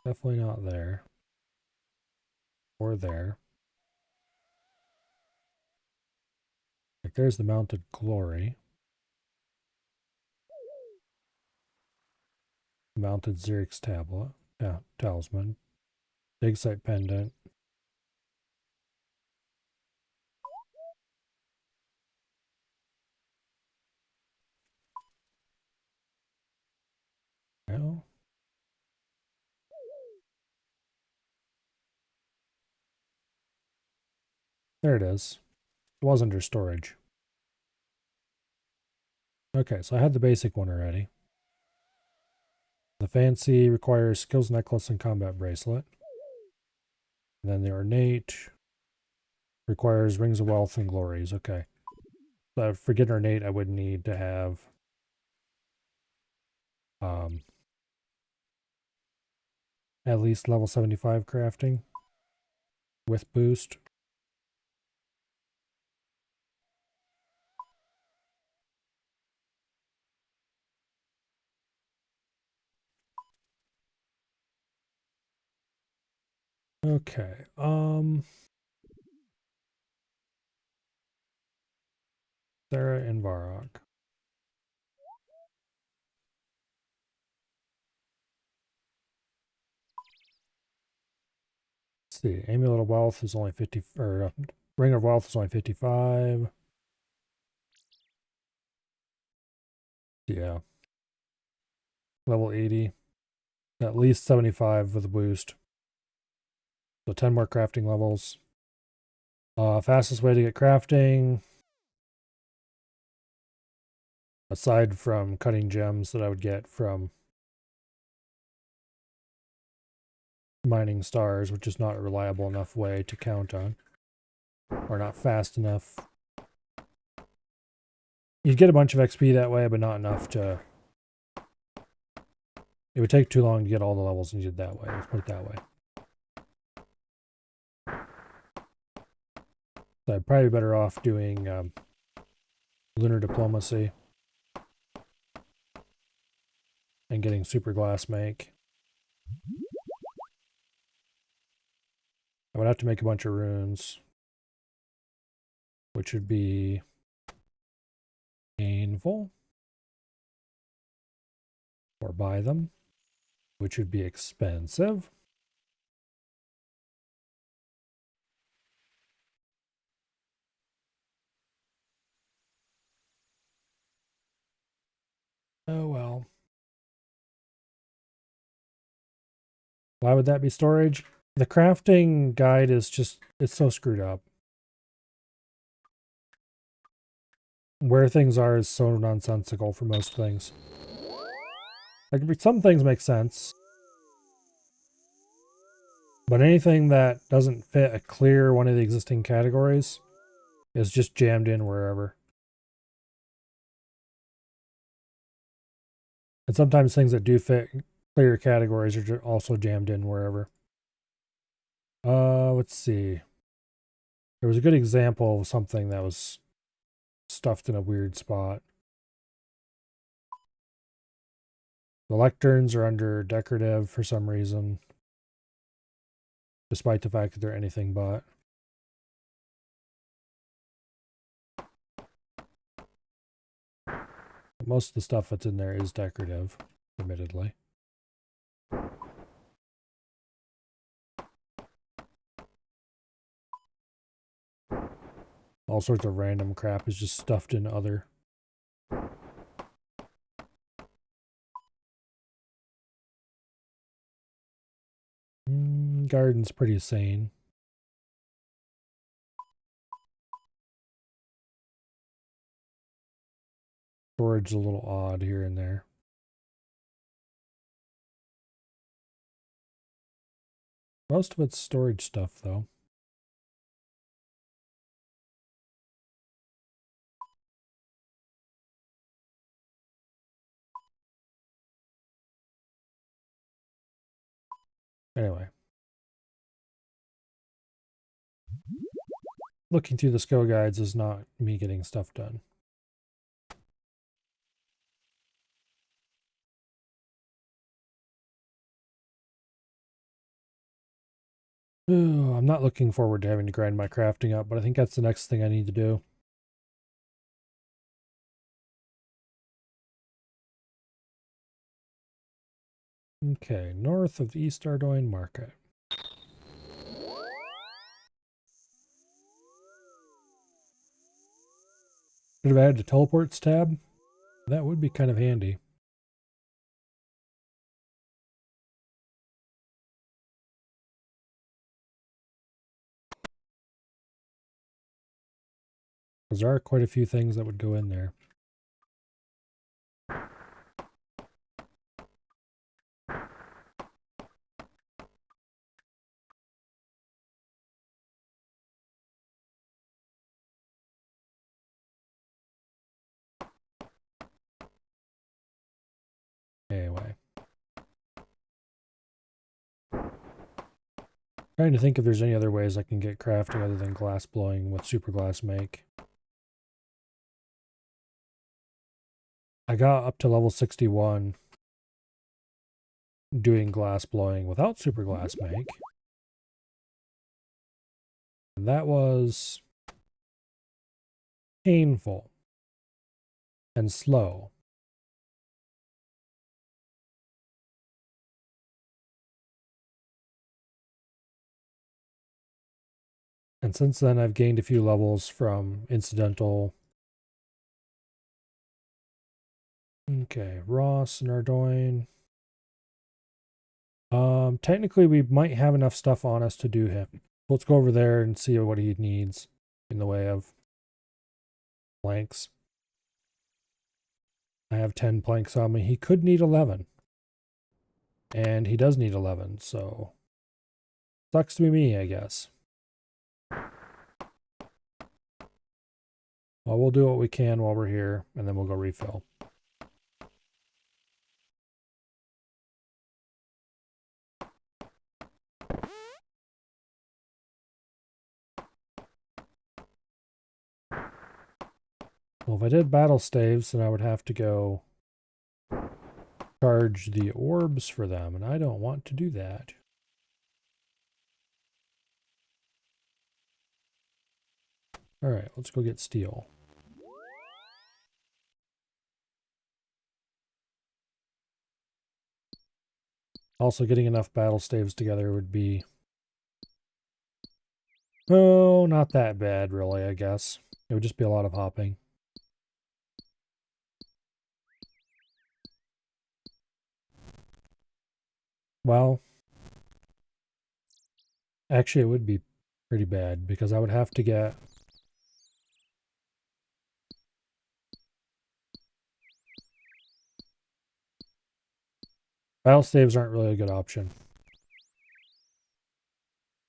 Definitely not there. Or there. Like there's the mounted glory. Mounted Xerix tablet. Yeah, talisman. Big sight pendant. Well, there it is. It was under storage. Okay, so I had the basic one already. The fancy requires skills necklace and combat bracelet. And then the ornate requires rings of wealth and glories. Okay. So for getting ornate, I would need to have at least level 75 crafting with boost. Okay. Sarah and Varrock. Let's see. Amulet of Wealth is only 50, or Ring of Wealth is only 55. Yeah. Level 80. At least 75 with a boost. So 10 more crafting levels. Fastest way to get crafting, aside from cutting gems that I would get from mining stars, which is not a reliable enough way to count on, or not fast enough. You'd get a bunch of XP that way, but not enough to... It would take too long to get all the levels needed that way. Let's put it that way. So I'd probably be better off doing lunar diplomacy and getting super glass make. I would have to make a bunch of runes, which would be painful, or buy them, which would be expensive. Oh well. Why would that be storage? The crafting guide is just, it's so screwed up. Where things are is so nonsensical for most things. Like, some things make sense, but anything that doesn't fit a clear one of the existing categories is just jammed in wherever. And sometimes things that do fit clear categories are also jammed in wherever. Let's see. There was a good example of something that was stuffed in a weird spot. The lecterns are under decorative for some reason, despite the fact that they're anything but. Most of the stuff that's in there is decorative, admittedly. All sorts of random crap is just stuffed in other. Garden's pretty sane. Storage is a little odd here and there. Most of it's storage stuff, though. Anyway. Looking through the skill guides is not me getting stuff done. I'm not looking forward to having to grind my crafting up, but I think that's the next thing I need to do. Okay, north of the East Ardoin Market. Should have added a teleports tab. That would be kind of handy. Because there are quite a few things that would go in there. Anyway. Trying to think if there's any other ways I can get crafting other than glass blowing with super glass make. I got up to level 61 doing glass blowing without super glass make. And that was painful and slow. And since then, I've gained a few levels from incidental. Okay, Ross and Ardoin. Technically, we might have enough stuff on us to do him. Let's go over there and see what he needs in the way of planks. I have 10 planks on me. He could need 11. And he does need 11, so sucks to be me, I guess. Well, we'll do what we can while we're here, and then we'll go refill. Well, if I did battle staves, then I would have to go charge the orbs for them, and I don't want to do that. Alright, let's go get steel. Also, getting enough battle staves together would be... oh, not that bad, really, I guess. It would just be a lot of hopping. Well, actually, it would be pretty bad, because I would have to get... battle staves aren't really a good option.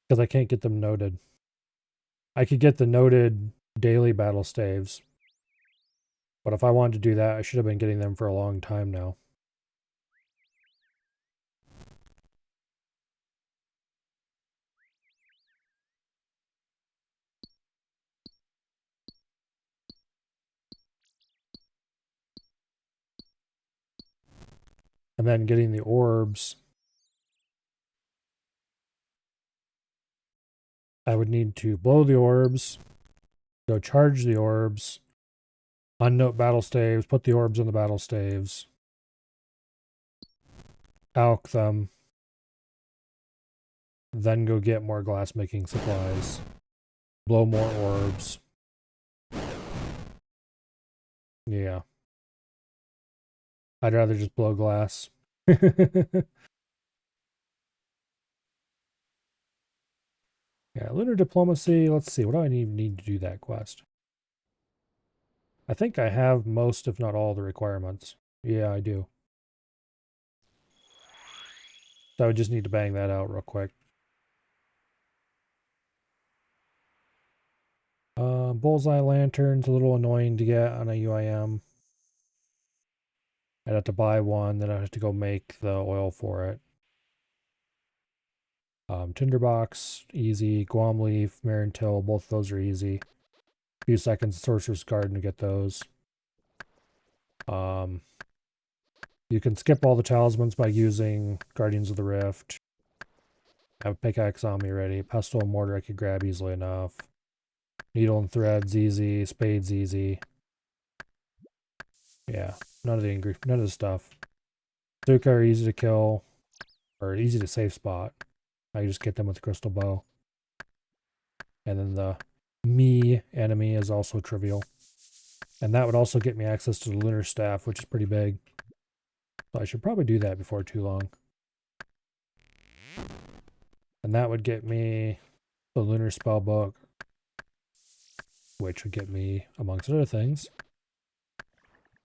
Because I can't get them noted. I could get the noted daily battle staves. But if I wanted to do that, I should have been getting them for a long time now. And then getting the orbs. I would need to blow the orbs, go charge the orbs, unnote battle staves, put the orbs on the battle staves, alch them, then go get more glass making supplies, blow more orbs, Yeah. I'd rather just blow glass. Yeah, lunar diplomacy. Let's see. What do I need to do that quest? I think I have most, if not all, the requirements. Yeah, I do. So I would just need to bang that out real quick. Bullseye lantern's a little annoying to get on a UIM. I'd have to buy one, then I'd have to go make the oil for it. Tinderbox, easy. Guam leaf, Marintil, both of those are easy. A few seconds, Sorcerer's Garden to get those. You can skip all the talismans by using Guardians of the Rift. I have a pickaxe on me ready. Pestle and mortar I could grab easily enough. Needle and thread's easy. Spade's easy. Yeah, none of the stuff. Zuka are easy to kill, or easy to safe spot. I can just get them with the crystal bow. And then the me enemy is also trivial. And that would also get me access to the lunar staff, which is pretty big. So I should probably do that before too long. And that would get me the lunar spell book, which would get me, amongst other things,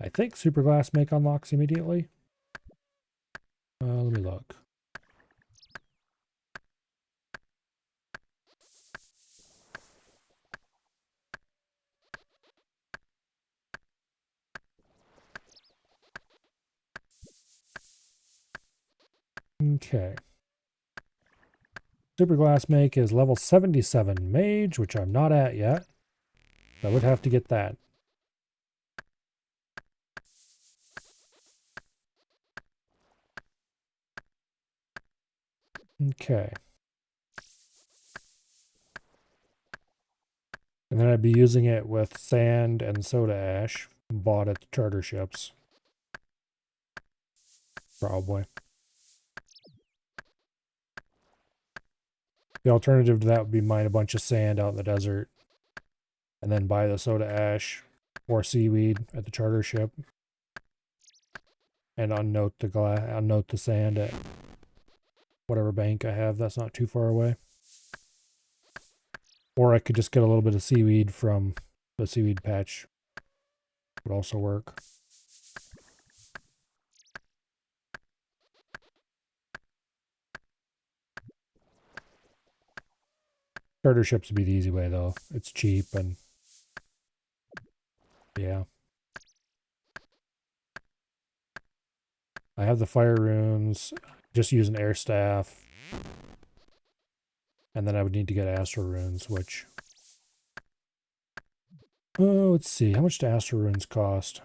I think super glass make unlocks immediately. Let me look. Okay. Super glass make is level 77 mage, which I'm not at yet. I would have to get that. Okay. And then I'd be using it with sand and soda ash bought at the charter ships. Probably. The alternative to that would be mine a bunch of sand out in the desert and then buy the soda ash or seaweed at the charter ship and unnote the sand at whatever bank I have that's not too far away. Or I could just get a little bit of seaweed from the seaweed patch. Would also work. Charter ships would be the easy way though. It's cheap and yeah. I have the fire runes. Just use an air staff. And then I would need to get astral runes, which... Oh, let's see. How much do astral runes cost?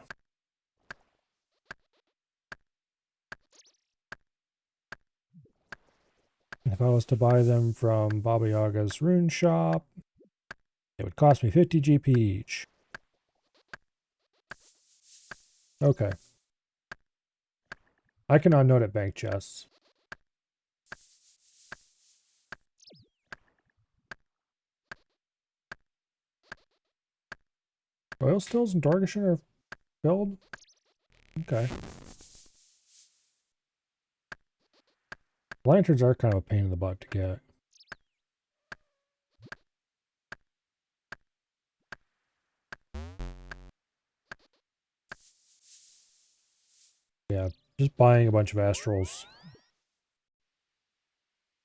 If I was to buy them from Baba Yaga's rune shop, it would cost me 50 GP each. Okay. I can unnote at bank chests. Oil stills and Dorgashin are filled? Okay. Lanterns are kind of a pain in the butt to get. Yeah, just buying a bunch of astrals.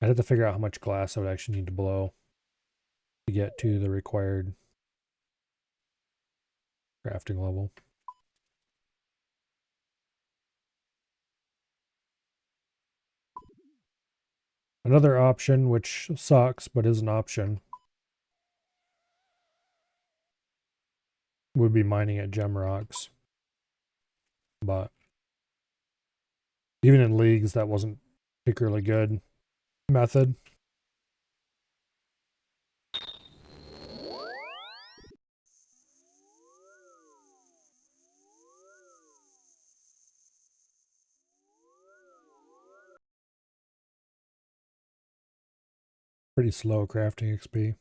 I'd have to figure out how much glass I would actually need to blow to get to the required crafting level. Another option, which sucks but is an option, would be mining at gem rocks. But even in leagues, that wasn't particularly good method. Pretty slow crafting XP.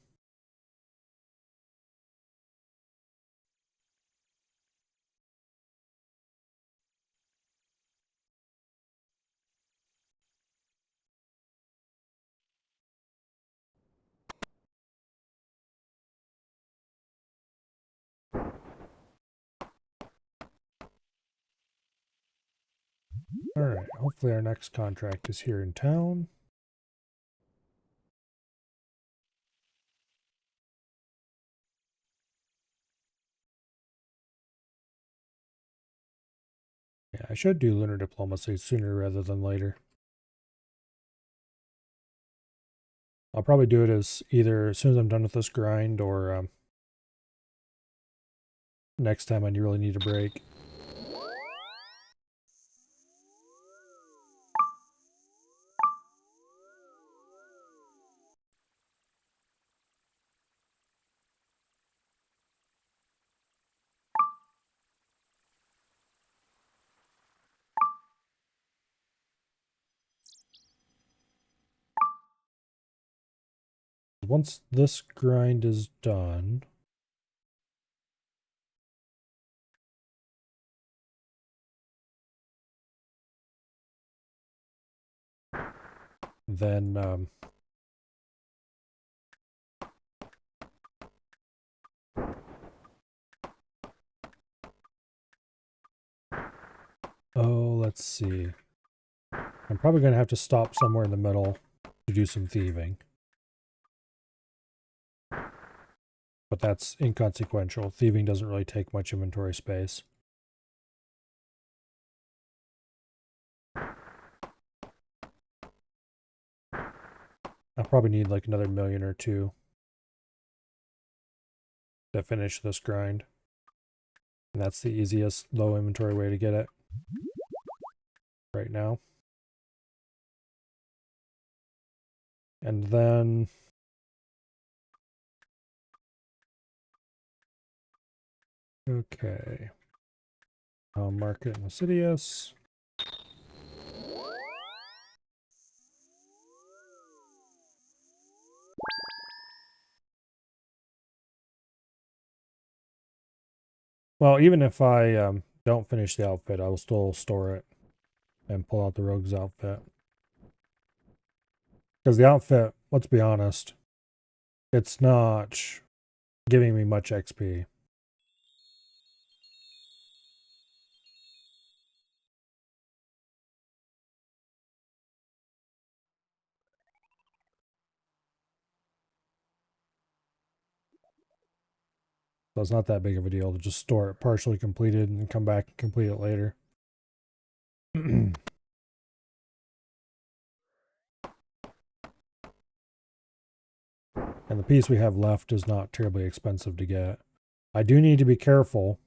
Alright, hopefully our next contract is here in town. Yeah, I should do lunar diplomacy sooner rather than later. I'll probably do it as either as soon as I'm done with this grind or next time I really need a break. Once this grind is done, then oh, let's see. I'm probably going to have to stop somewhere in the middle to do some thieving. But that's inconsequential. Thieving doesn't really take much inventory space. I'll probably need like another million or two to finish this grind. And that's the easiest low inventory way to get it right now. And then okay. I'll mark it in Insidious. Well, even if I don't finish the outfit, I will still store it and pull out the rogue's outfit. Because the outfit, let's be honest, it's not giving me much XP. So it's not that big of a deal to just store it partially completed and come back and complete it later. And the piece we have left is not terribly expensive to get. I do need to be careful.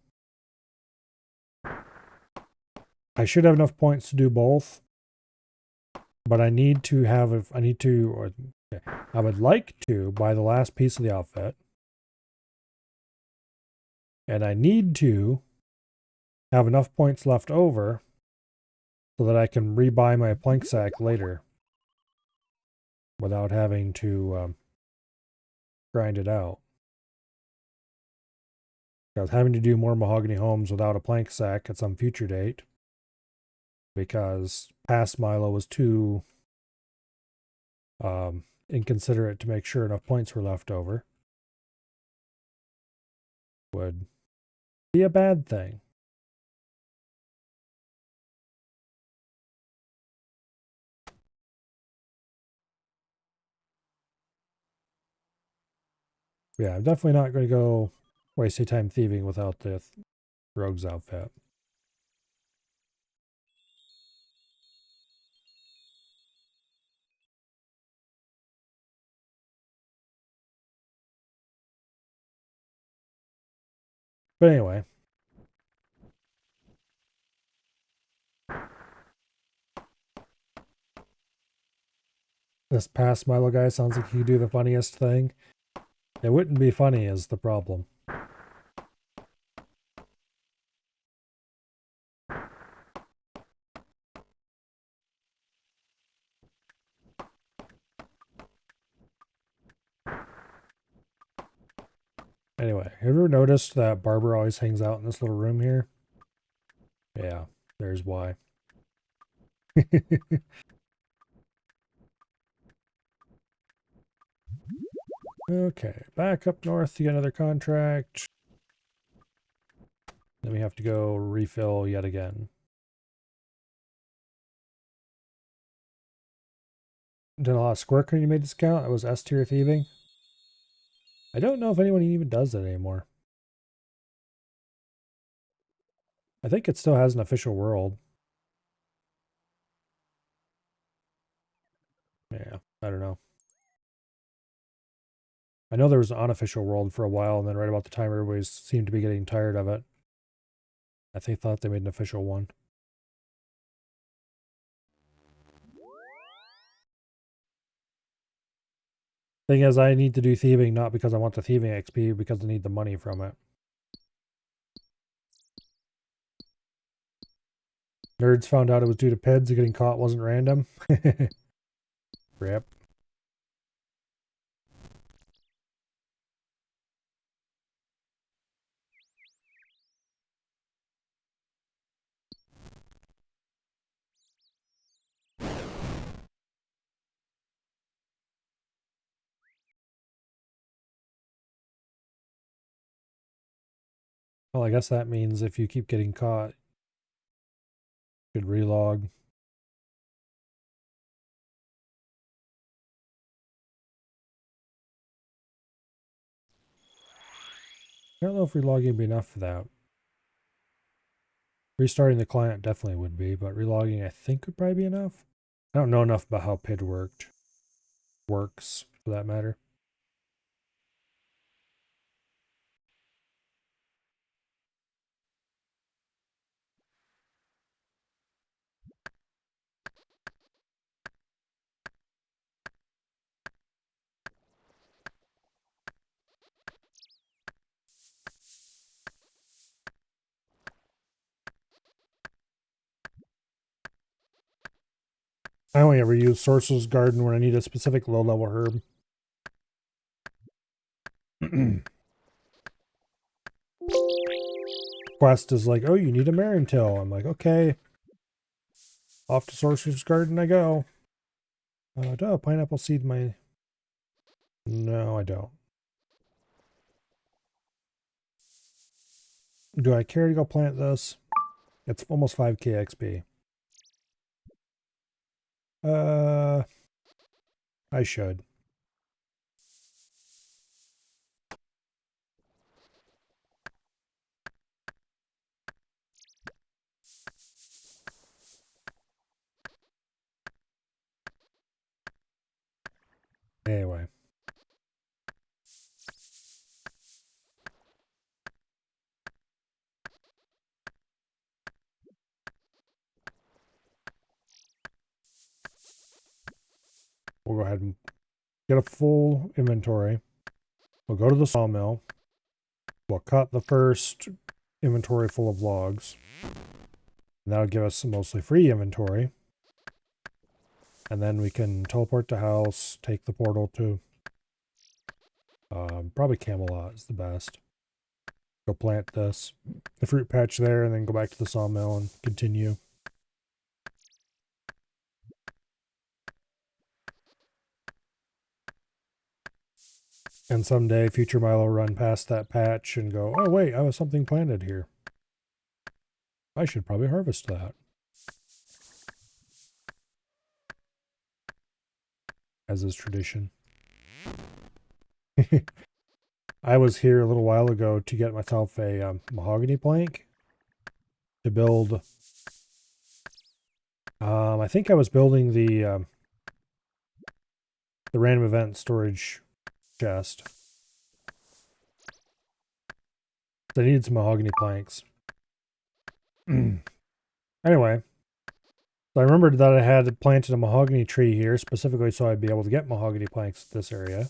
I should have enough points to do both, but I need to have, I would like to buy the last piece of the outfit, and I need to have enough points left over so that I can rebuy my plank sack later without having to grind it out. Because having to do more mahogany homes without a plank sack at some future date, because past Milo was too inconsiderate to make sure enough points were left over, would be a bad thing. Yeah, I'm definitely not going to go waste any time thieving without the rogue's outfit. But anyway. This past Milo guy sounds like he could do the funniest thing. It wouldn't be funny is the problem. Anyway, have you ever noticed that Barbara always hangs out in this little room here? Yeah, there's why. Okay, back up north to get another contract. Then we have to go refill yet again. did a lot of squirt when you made this account. It was S tier thieving. I don't know if anyone even does that anymore. I think it still has an official world. Yeah, I don't know. I know there was an unofficial world for a while, and then right about the time everybody seemed to be getting tired of it, I think thought they made an official one. Thing is, I need to do thieving not because I want the thieving XP, because I need the money from it. Nerds found out it was due to PIDs, getting caught wasn't random. Rip. Well, I guess that means if you keep getting caught, you could relog. I don't know if relogging would be enough for that. Restarting the client definitely would be, but relogging I think would probably be enough. I don't know enough about how PID works, for that matter. I only ever use Sorcerer's Garden when I need a specific low-level herb. Quest is like, oh, you need a Marintil. I'm like, okay. Off to Sorcerer's Garden I go. Do I have pineapple seed in my... No, I don't. Do I care to go plant this? It's almost 5k XP. I should. Anyway. We'll go ahead and get a full inventory. We'll go to the sawmill. We'll cut the first inventory full of logs. And that'll give us some mostly free inventory. And then we can teleport to house, take the portal to... probably Camelot is the best. Go plant the fruit patch there, and then go back to the sawmill and continue. And someday, future Milo will run past that patch and go, oh wait, I have something planted here. I should probably harvest that. As is tradition. I was here a little while ago to get myself a mahogany plank to build. I think I was building the random event storage chest. I needed some mahogany planks. Anyway, so I remembered that I had planted a mahogany tree here specifically so I'd be able to get mahogany planks in this area.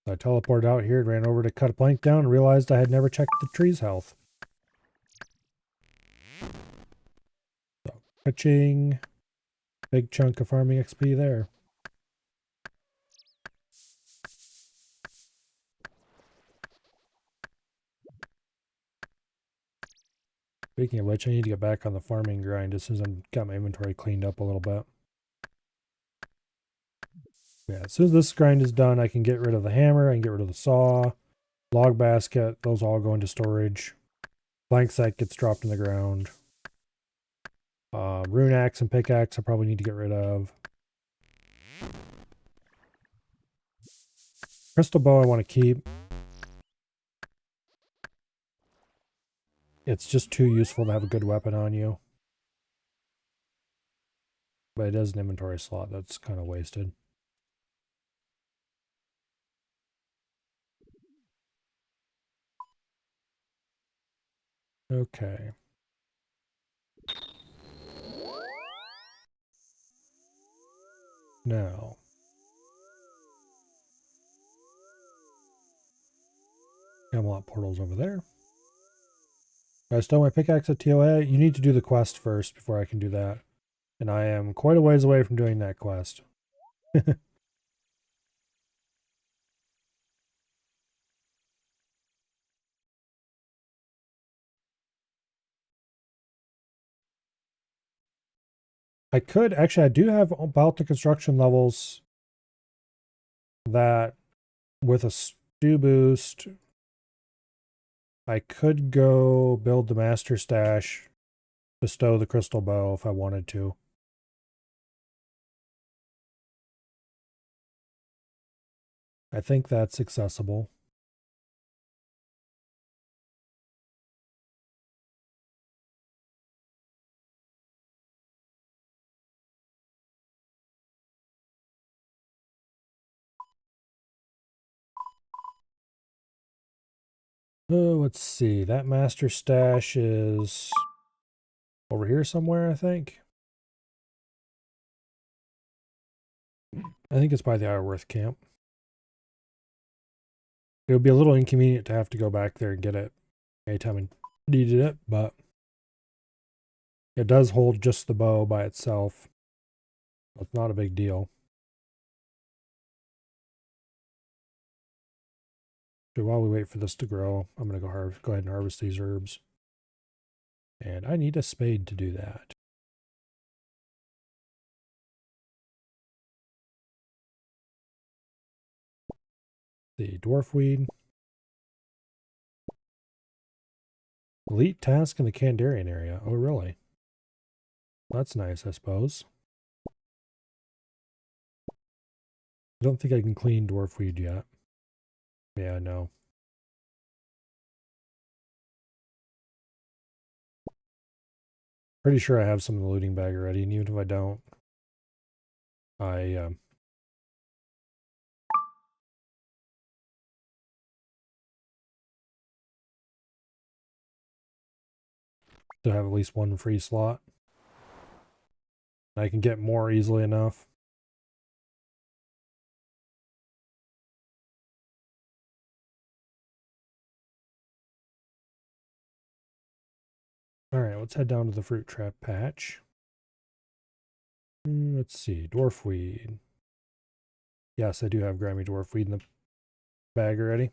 So I teleported out here and ran over to cut a plank down and realized I had never checked the tree's health. So, catching big chunk of farming XP there. Speaking of which, I need to get back on the farming grind as soon as I've got my inventory cleaned up a little bit. Yeah, as soon as this grind is done, I can get rid of the hammer, I can get rid of the saw, log basket, those all go into storage. Plank sack gets dropped in the ground. Rune axe and pickaxe I probably need to get rid of. Crystal bow I want to keep. It's just too useful to have a good weapon on you. But it is an inventory slot that's kind of wasted. Okay. Now. Camelot portal's over there. I stole my pickaxe at TOA. You need to do the quest first before I can do that. And I am quite a ways away from doing that quest. I could, actually, I do have about the construction levels that with a stew boost, I could go build the master stash, bestow the crystal bow if I wanted to. I think that's accessible. Oh, let's see. That master stash is over here somewhere, I think. I think it's by the Ironworth camp. It would be a little inconvenient to have to go back there and get it anytime I needed it, but it does hold just the bow by itself. It's not a big deal. So while we wait for this to grow, I'm going to go ahead and harvest these herbs. And I need a spade to do that. The dwarf weed. Elite task in the Kandarian area. Oh, really? That's nice, I suppose. I don't think I can clean dwarf weed yet. Yeah, no. Pretty sure I have some in the looting bag already, and even if I don't, I still have at least one free slot. I can get more easily enough. Alright, let's head down to the fruit trap patch. Let's see, dwarf weed. Yes, I do have grimy dwarf weed in the bag already.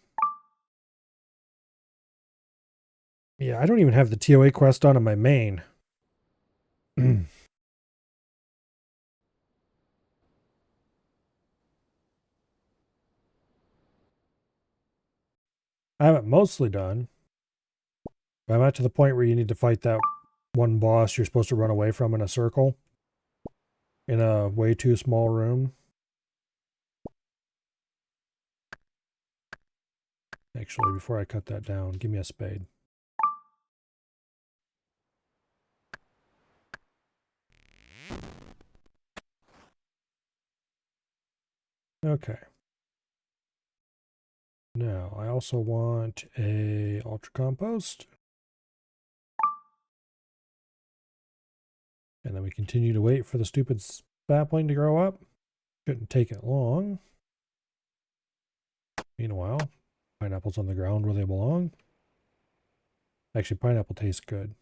Yeah, I don't even have the TOA quest on in my main. I have it mostly done. I'm at to the point where you need to fight that one boss you're supposed to run away from in a circle. In a way too small room. Actually, before I cut that down, give me a spade. Okay. Now, I also want a ultra compost. And then we continue to wait for the stupid sapling to grow up. Shouldn't take it long. Meanwhile, pineapples on the ground where they belong. Actually, pineapple tastes good.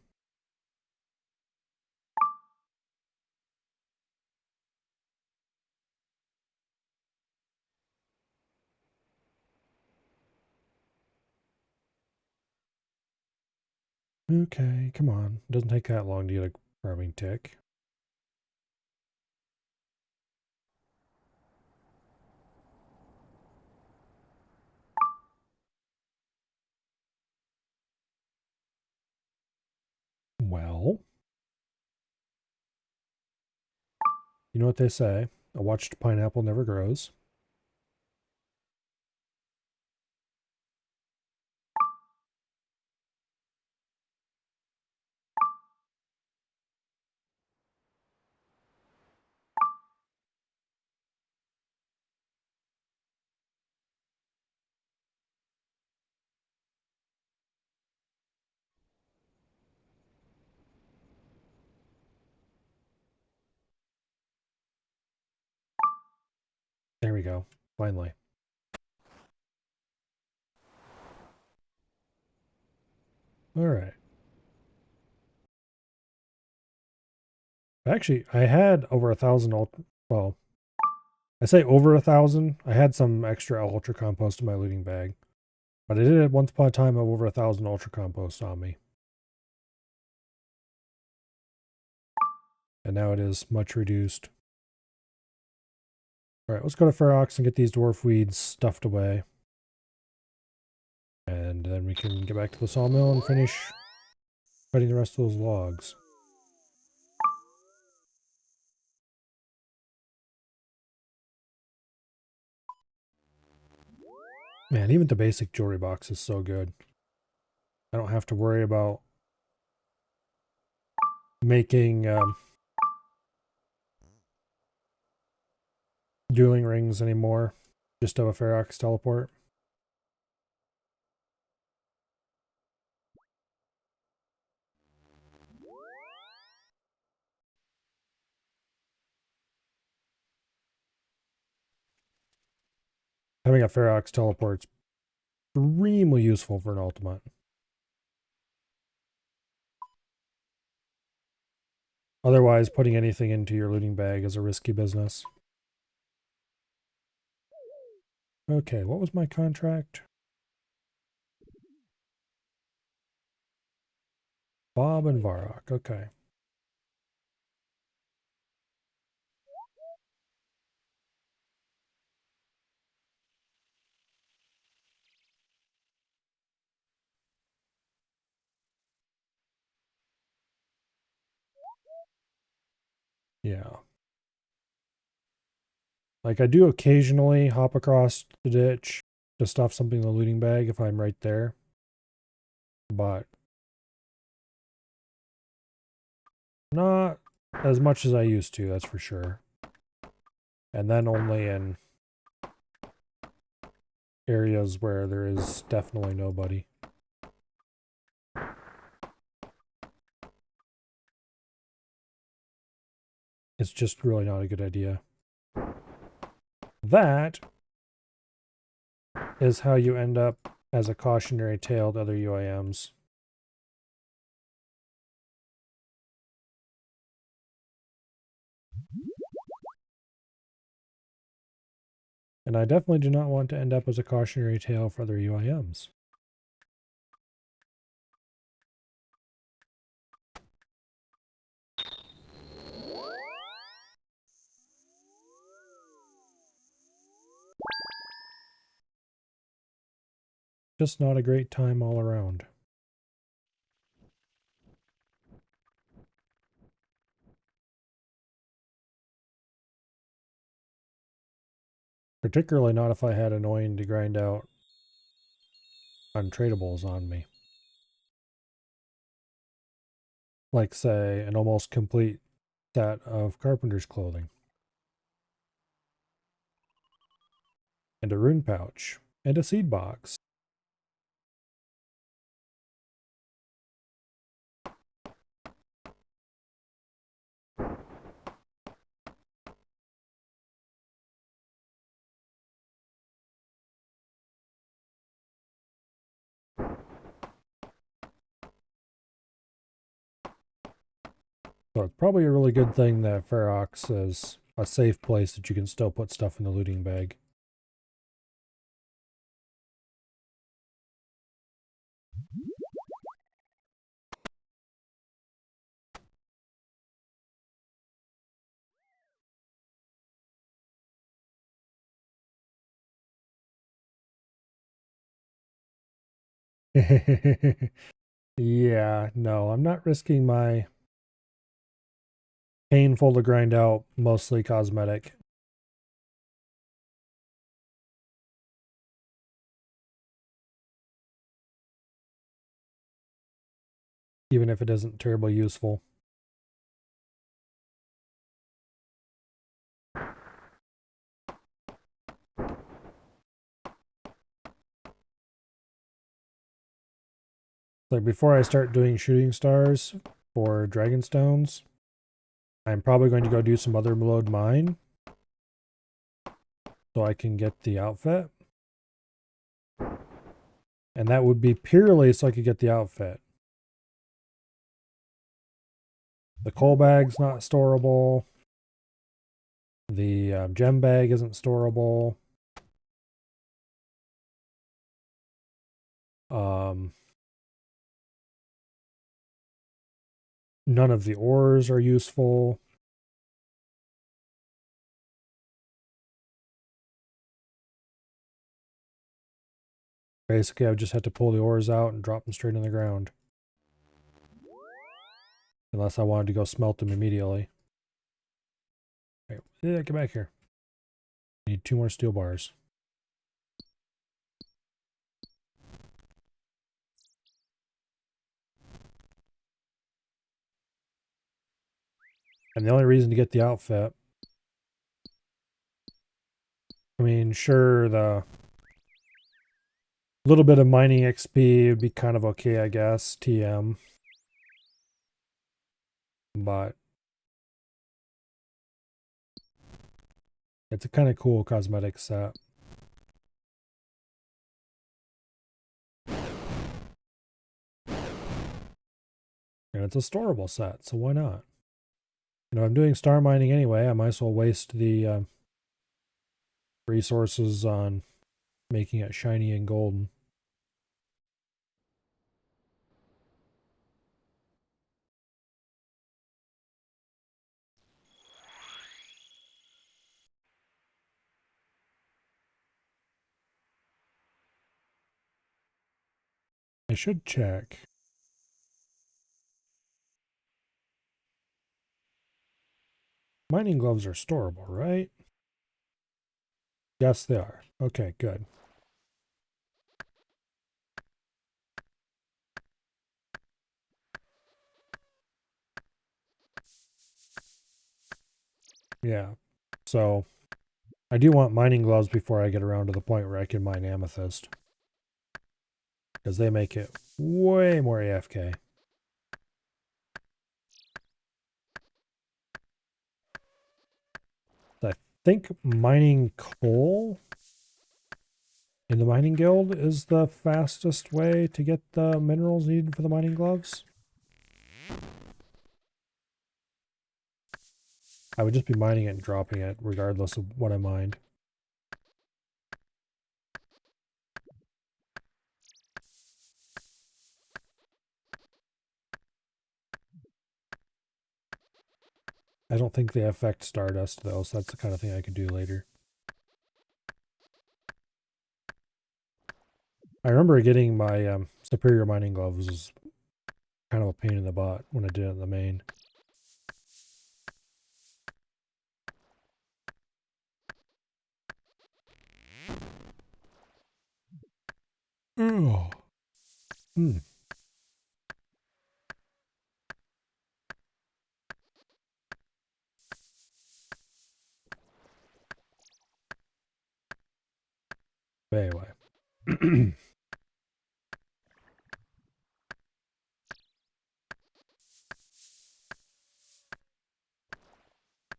Okay, come on. It doesn't take that long to get a farming tick. Well, You know what they say, a watched pineapple never grows. There we go, finally. All right. Actually, I had over 1,000 well, I say over 1,000. I had some extra ultra compost in my looting bag, but I did at once upon a time have over 1,000 ultra compost on me. And now it is much reduced. All right, let's go to Ferox and get these dwarf weeds stuffed away. And then we can get back to the sawmill and finish cutting the rest of those logs. Man, even the basic jewelry box is so good. I don't have to worry about making dueling rings anymore. Just have a Ferox teleport. Having a Ferox teleport's extremely useful for an ultimate. Otherwise, putting anything into your looting bag is a risky business. Okay, what was my contract? Bob and Varrock, okay. Yeah. Like, I do occasionally hop across the ditch to stuff something in the looting bag if I'm right there. But not as much as I used to, that's for sure. And then only in areas where there is definitely nobody. It's just really not a good idea. That is how you end up as a cautionary tale to other UIMs. And I definitely do not want to end up as a cautionary tale for other UIMs. Just not a great time all around. Particularly not if I had annoying to grind out untradables on me. Like, say, an almost complete set of carpenter's clothing. And a rune pouch. And a seed box. So it's probably a really good thing that Ferox is a safe place that you can still put stuff in the looting bag. Yeah, no, I'm not risking my painful to grind out, mostly cosmetic. Even if it isn't terribly useful. Like before I start doing shooting stars for Dragonstones, I'm probably going to go do some other mode mine so I can get the outfit. And that would be purely so I could get the outfit. The coal bag's not storable. The gem bag isn't storable. None of the ores are useful. Basically, I would just have to pull the ores out and drop them straight in the ground. Unless I wanted to go smelt them immediately. Okay, yeah, get back here. Need 2 more steel bars. And the only reason to get the outfit, I mean, sure, the little bit of mining XP would be kind of okay, I guess, TM. But it's a kind of cool cosmetic set. And it's a storable set, so why not? You know, I'm doing star mining anyway. I might as well waste the resources on making it shiny and golden. I should check. Mining gloves are storable, right? Yes, they are. Okay, good. Yeah. So I do want mining gloves before I get around to the point where I can mine amethyst. Because they make it way more AFK. I think mining coal in the mining guild is the fastest way to get the minerals needed for the mining gloves. I would just be mining it and dropping it regardless of what I mined. I don't think they affect Stardust though, so that's the kind of thing I could do later. I remember getting my superior mining gloves was kind of a pain in the butt when I did it in the main. Oh. Hmm. But anyway.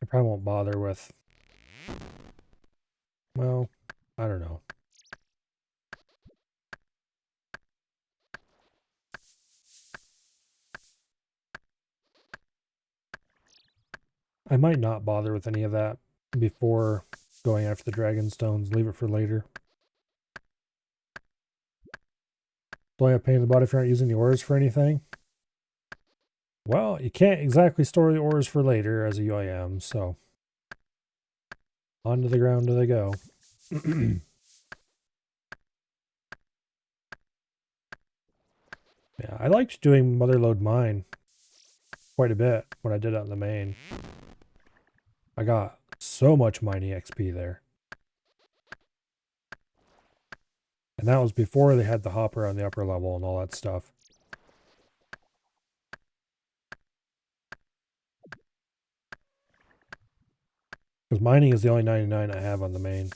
I probably won't bother with, well, I don't know. I might not bother with any of that before going after the dragon stones. Leave it for later. Do I have pain in the butt if you're not using the ores for anything? Well, you can't exactly store the ores for later as a UIM, so onto the ground do they go. Yeah, I liked doing Motherlode Mine. quite a bit when I did it on the main. I got so much mining XP there. And that was before they had the hopper on the upper level and all that stuff. Because mining is the only 99 I have on the main.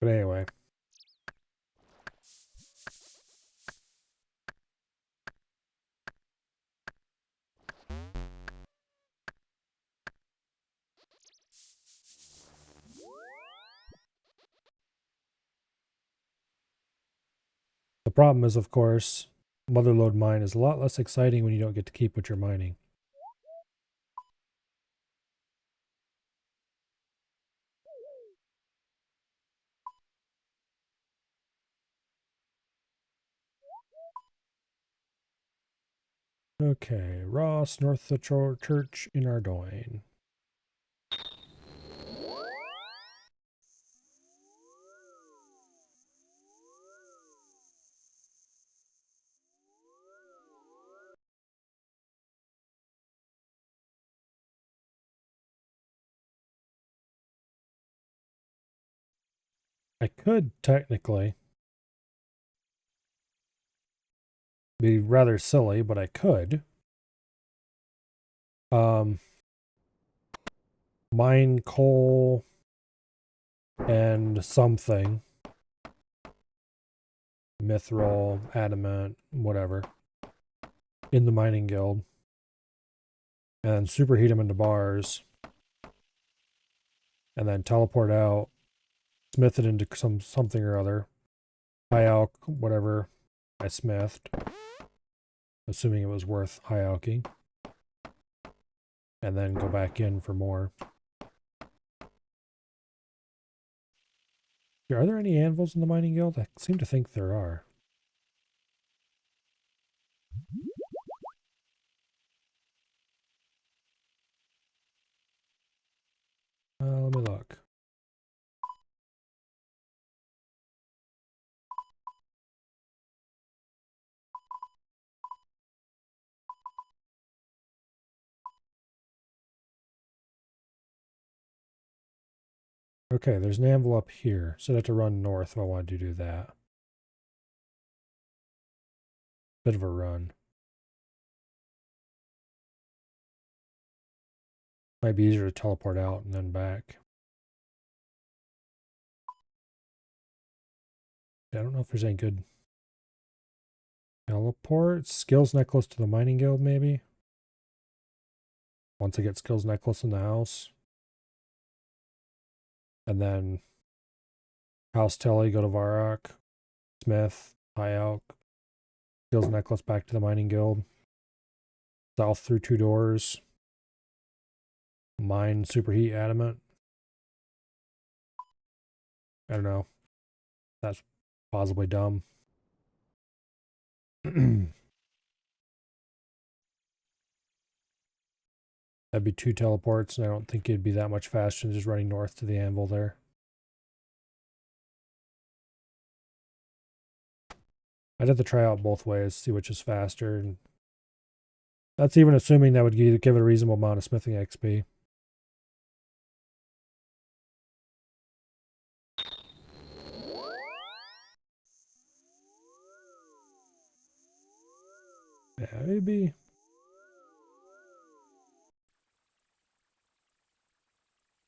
But anyway. The problem is, of course, motherlode mine is a lot less exciting when you don't get to keep what you're mining. Okay, Ross, north of the church in Ardoyne. I could technically be rather silly, but I could. Mine coal and something. Mithril, adamant, whatever. In the mining guild. And superheat them into bars. And then teleport out. Smith it into something or other. High alch, whatever I smithed. Assuming it was worth high alching. And then go back in for more. Are there any anvils in the mining guild? I seem to think there are. Let me look. Okay, there's an anvil up here, so I have to run north if I wanted to do that. Bit of a run. Might be easier to teleport out and then back. I don't know if there's any good teleports. Skills necklace to the mining guild, maybe? Once I get skills necklace in the house. And then House Telly, go to Varrock. Smith, High Elk. Skills necklace back to the mining guild. South through 2 doors. Mine superheat adamant. I don't know. That's possibly dumb. That'd be 2 teleports, and I don't think it'd be that much faster than just running north to the anvil there. I'd have to try out both ways, see which is faster. And that's even assuming that would give it a reasonable amount of smithing XP. Yeah, maybe.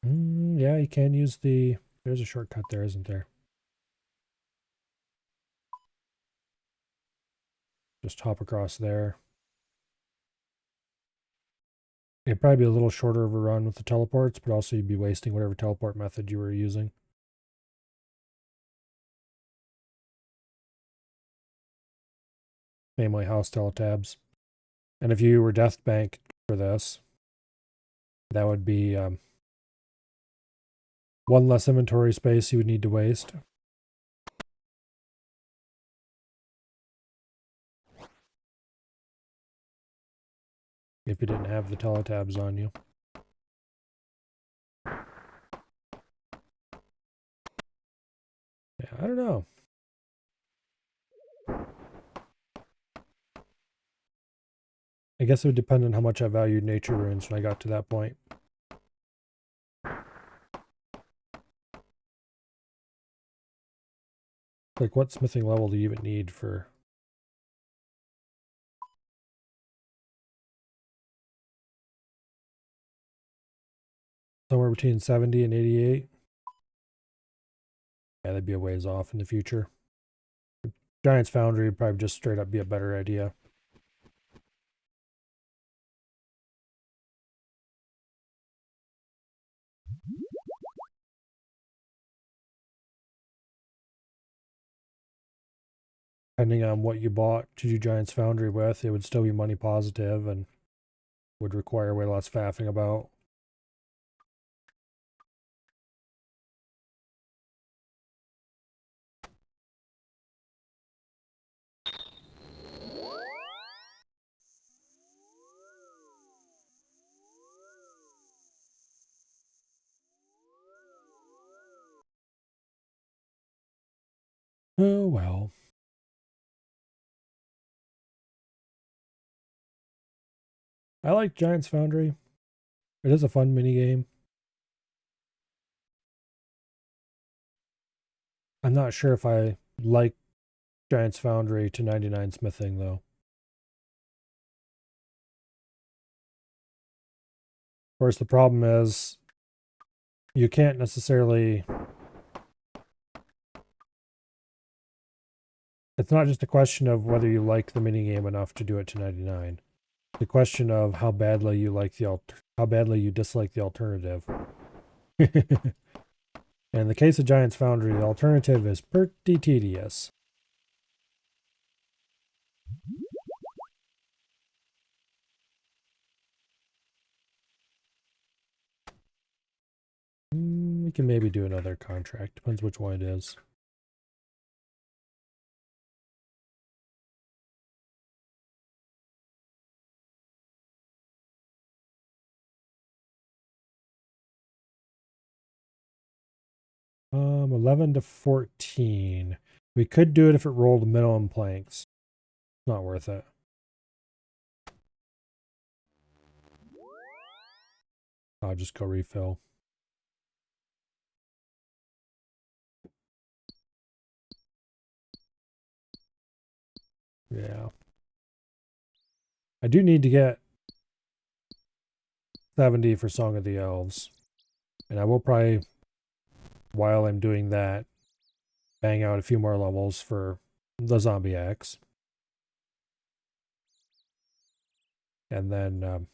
Yeah, you can use the... There's a shortcut there, isn't there? Just hop across there. It'd probably be a little shorter of a run with the teleports, but also you'd be wasting whatever teleport method you were using. Namely house teletabs. And if you were death bank for this, that would be 1 less inventory space you would need to waste. If you didn't have the teletabs on you. Yeah, I don't know. I guess it would depend on how much I valued nature runes when I got to that point. Like, what smithing level do you even need for... Somewhere between 70 and 88? Yeah, that'd be a ways off in the future. Giant's Foundry would probably just straight up be a better idea. Depending on what you bought to do Giant's Foundry with, it would still be money positive and would require way less faffing about. Oh well. I like Giant's Foundry. It is a fun mini game. I'm not sure if I like Giant's Foundry to 99 smithing though. Of course, the problem is you can't necessarily... It's not just a question of whether you like the minigame enough to do it to 99. The question of how badly you like the how badly you dislike the alternative. In the case of Giant's Foundry, the alternative is pretty tedious. We can maybe do another contract. Depends which one it is. Um, 11 to 14. We could do it if it rolled minimum planks. Not worth it. I'll just go refill. Yeah. I do need to get 70 for Song of the Elves. And I will probably, while I'm doing that, bang out a few more levels for the Zombie Axe. And then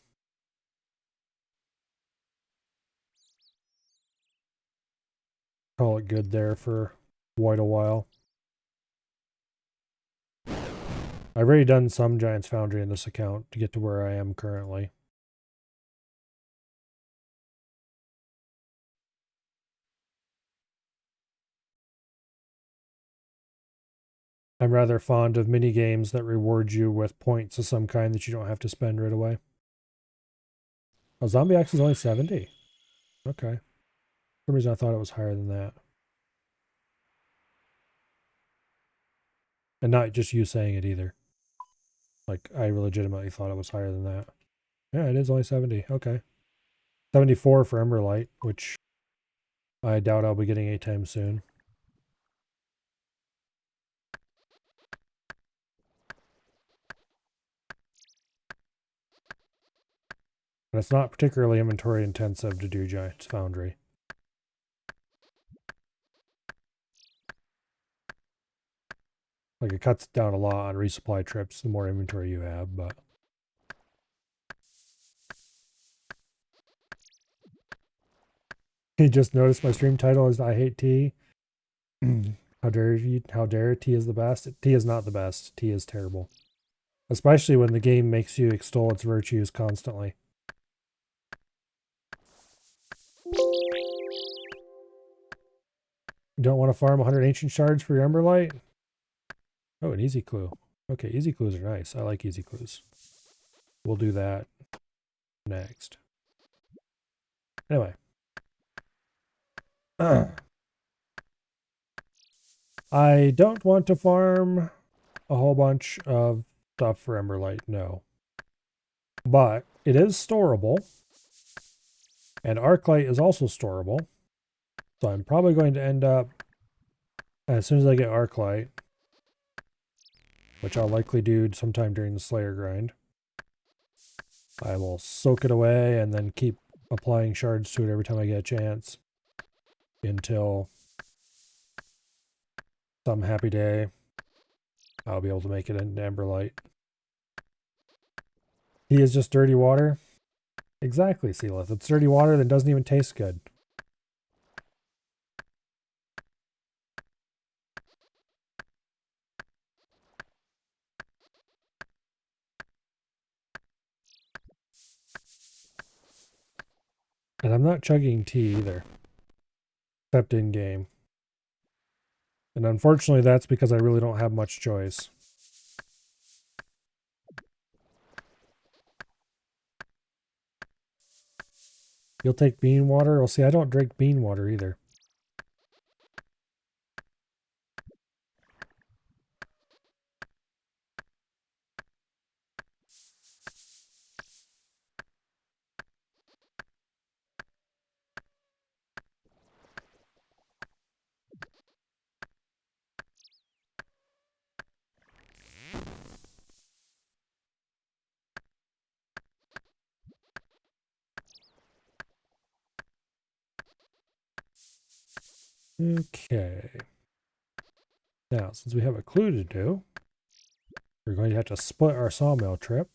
call it good there for quite a while. I've already done some Giant's Foundry in this account to get to where I am currently. I'm rather fond of mini games that reward you with points of some kind that you don't have to spend right away. Oh, Zombie Axe is only 70. Okay. For some reason I thought it was higher than that. And not just you saying it either. Like, I legitimately thought it was higher than that. Yeah, it is only 70. Okay. 74 for Emberlight, which I doubt I'll be getting anytime soon. And it's not particularly inventory intensive to do Giant's Foundry. Like, it cuts down a lot on resupply trips the more inventory you have, but... You just noticed my stream title is I Hate Tea. How dare you? How dare tea is the best? Tea is not the best. Tea is terrible. Especially when the game makes you extol its virtues constantly. You don't want to farm 100 ancient shards for your Emberlight? Oh, an easy clue. Okay, easy clues are nice. I like easy clues. We'll do that next. Anyway. I don't want to farm a whole bunch of stuff for Emberlight, no. but it is storable. And Arclight is also storable. So I'm probably going to end up, as soon as I get Arclight, which I'll likely do sometime during the Slayer grind, I will soak it away and then keep applying shards to it every time I get a chance until some happy day I'll be able to make it into Emberlight. Tea is just dirty water? Exactly, Sealith. It's dirty water that doesn't even taste good. And I'm not chugging tea either. Except in game. And unfortunately that's because I really don't have much choice. You'll take bean water? Well, see, I don't drink bean water either. Okay. Now, since we have a clue to do, we're going to have to split our sawmill trip.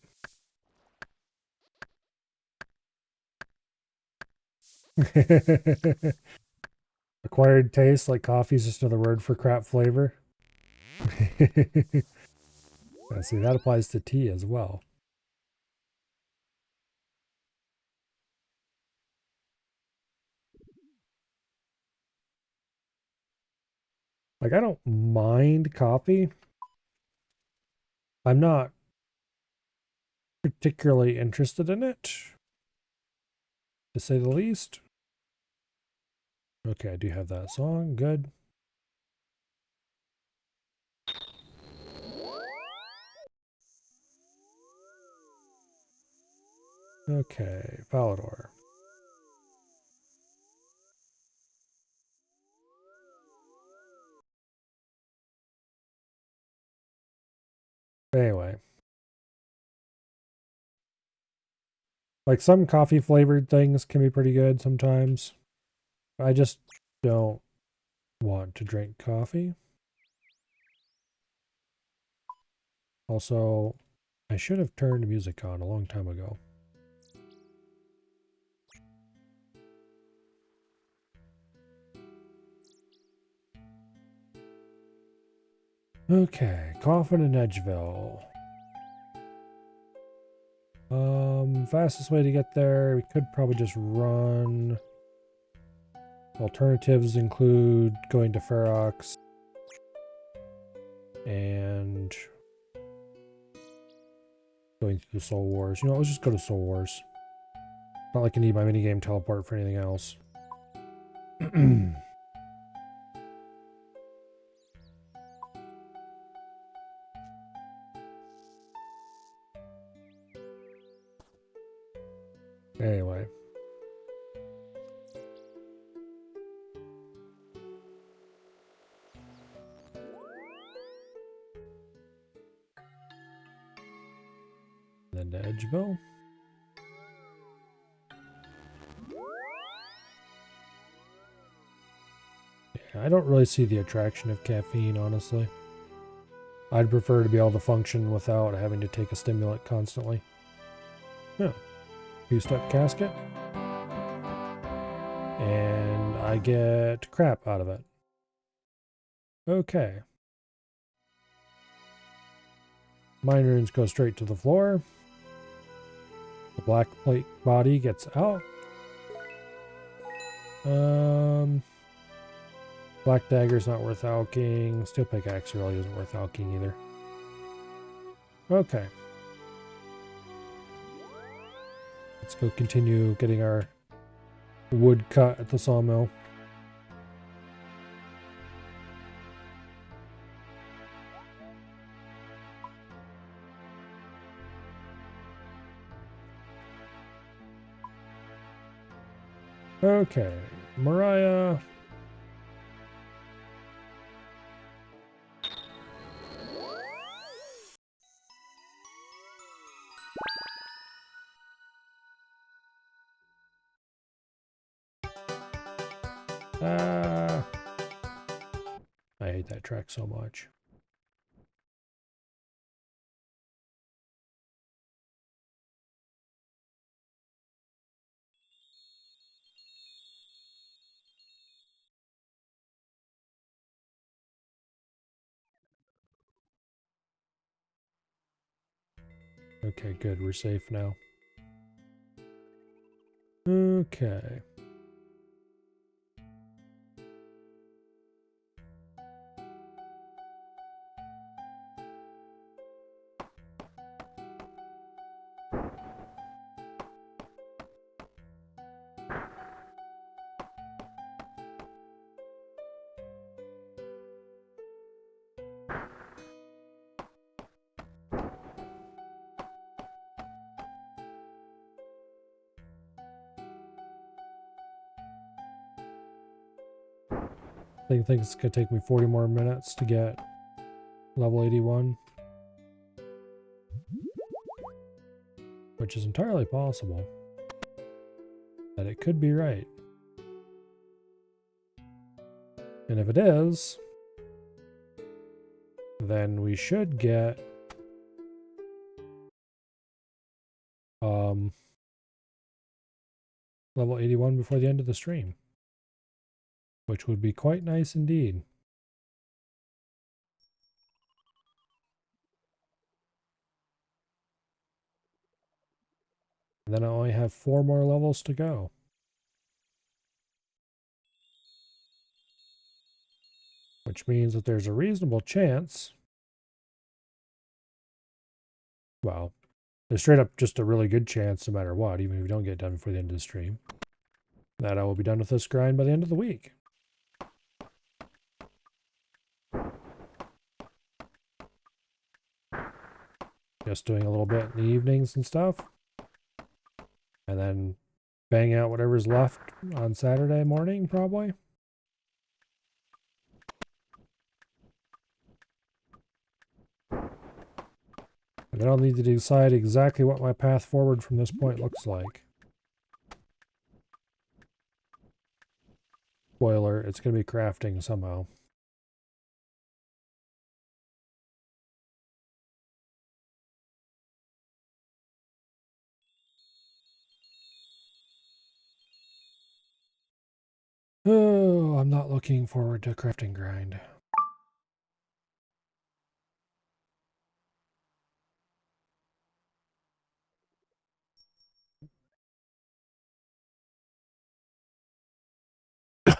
Acquired taste, like coffee is just another word for crap flavor. See, that applies to tea as well. Like, I don't mind coffee. I'm not particularly interested in it, to say the least. Okay, I do have that song. Good. Okay, Falador. Anyway. Like, some coffee flavored things can be pretty good sometimes. I just don't want to drink coffee. Also, I should have turned music on a long time ago. Okay, Coffin and Edgeville. Fastest way to get there, we could probably just run. Alternatives include going to Ferox and going through the Soul Wars. You know, let's just go to Soul Wars. Not like I need my minigame teleport for anything else. Anyway. Then to Edgeville. Yeah, I don't really see the attraction of caffeine, honestly. I'd prefer to be able to function without having to take a stimulant constantly. Yeah. Two-step casket. And I get crap out of it. Okay. Mine runes go straight to the floor. The black plate body gets out. Black dagger's not worth alking. Steel pickaxe really isn't worth alking either. Okay. Let's go continue getting our wood cut at the sawmill. Okay, Mariah. I hate that track so much. Okay, good. We're safe now. Okay. I think it's gonna take me 40 more minutes to get level 81. Which is entirely possible. That it could be right. And if it is, then we should get level 81 before the end of the stream. Which would be quite nice indeed. And then I only have 4 more levels to go. Which means that there's a reasonable chance. Well, there's straight up just a really good chance no matter what, even if we don't get done before the end of the stream, that I will be done with this grind by the end of the week. Just doing a little bit in the evenings and stuff. And then bang out whatever's left on Saturday morning, probably. And then I'll need to decide exactly what my path forward from this point looks like. Spoiler, it's going to be crafting somehow. Oh, I'm not looking forward to a crafting grind. It's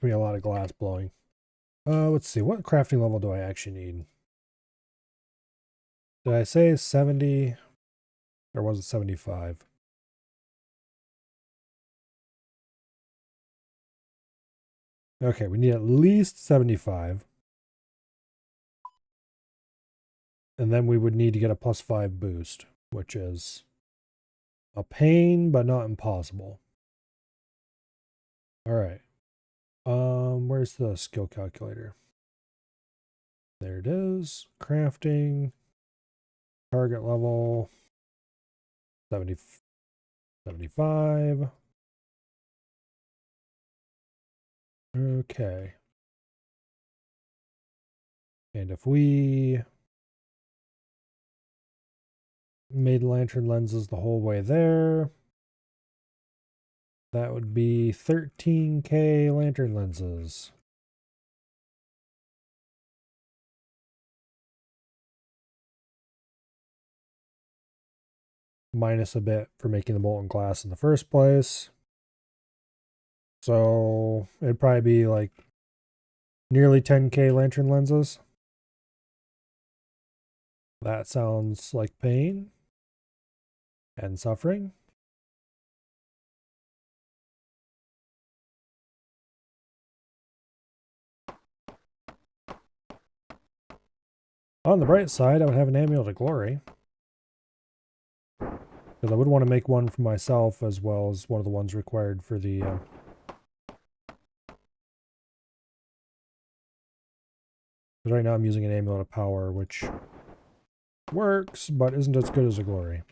going to be a lot of glass blowing. Let's see. What crafting level do I actually need? Did I say 70? Or was it 75? Okay, we need at least 75. And then we would need to get a +5 boost, which is a pain, but not impossible. All right. Where's the skill calculator? There it is. Crafting. Target level. 70, 75. Okay. And if we made lantern lenses the whole way there, that would be 13k lantern lenses. Minus a bit for making the molten glass in the first place. So it'd probably be like nearly 10k lantern lenses. That sounds like pain and suffering. On the bright side, I would have an amulet of glory. Because I would want to make one for myself as well as one of the ones required for the... But right now I'm using an Amulet of Power, which works, but isn't as good as a Glory.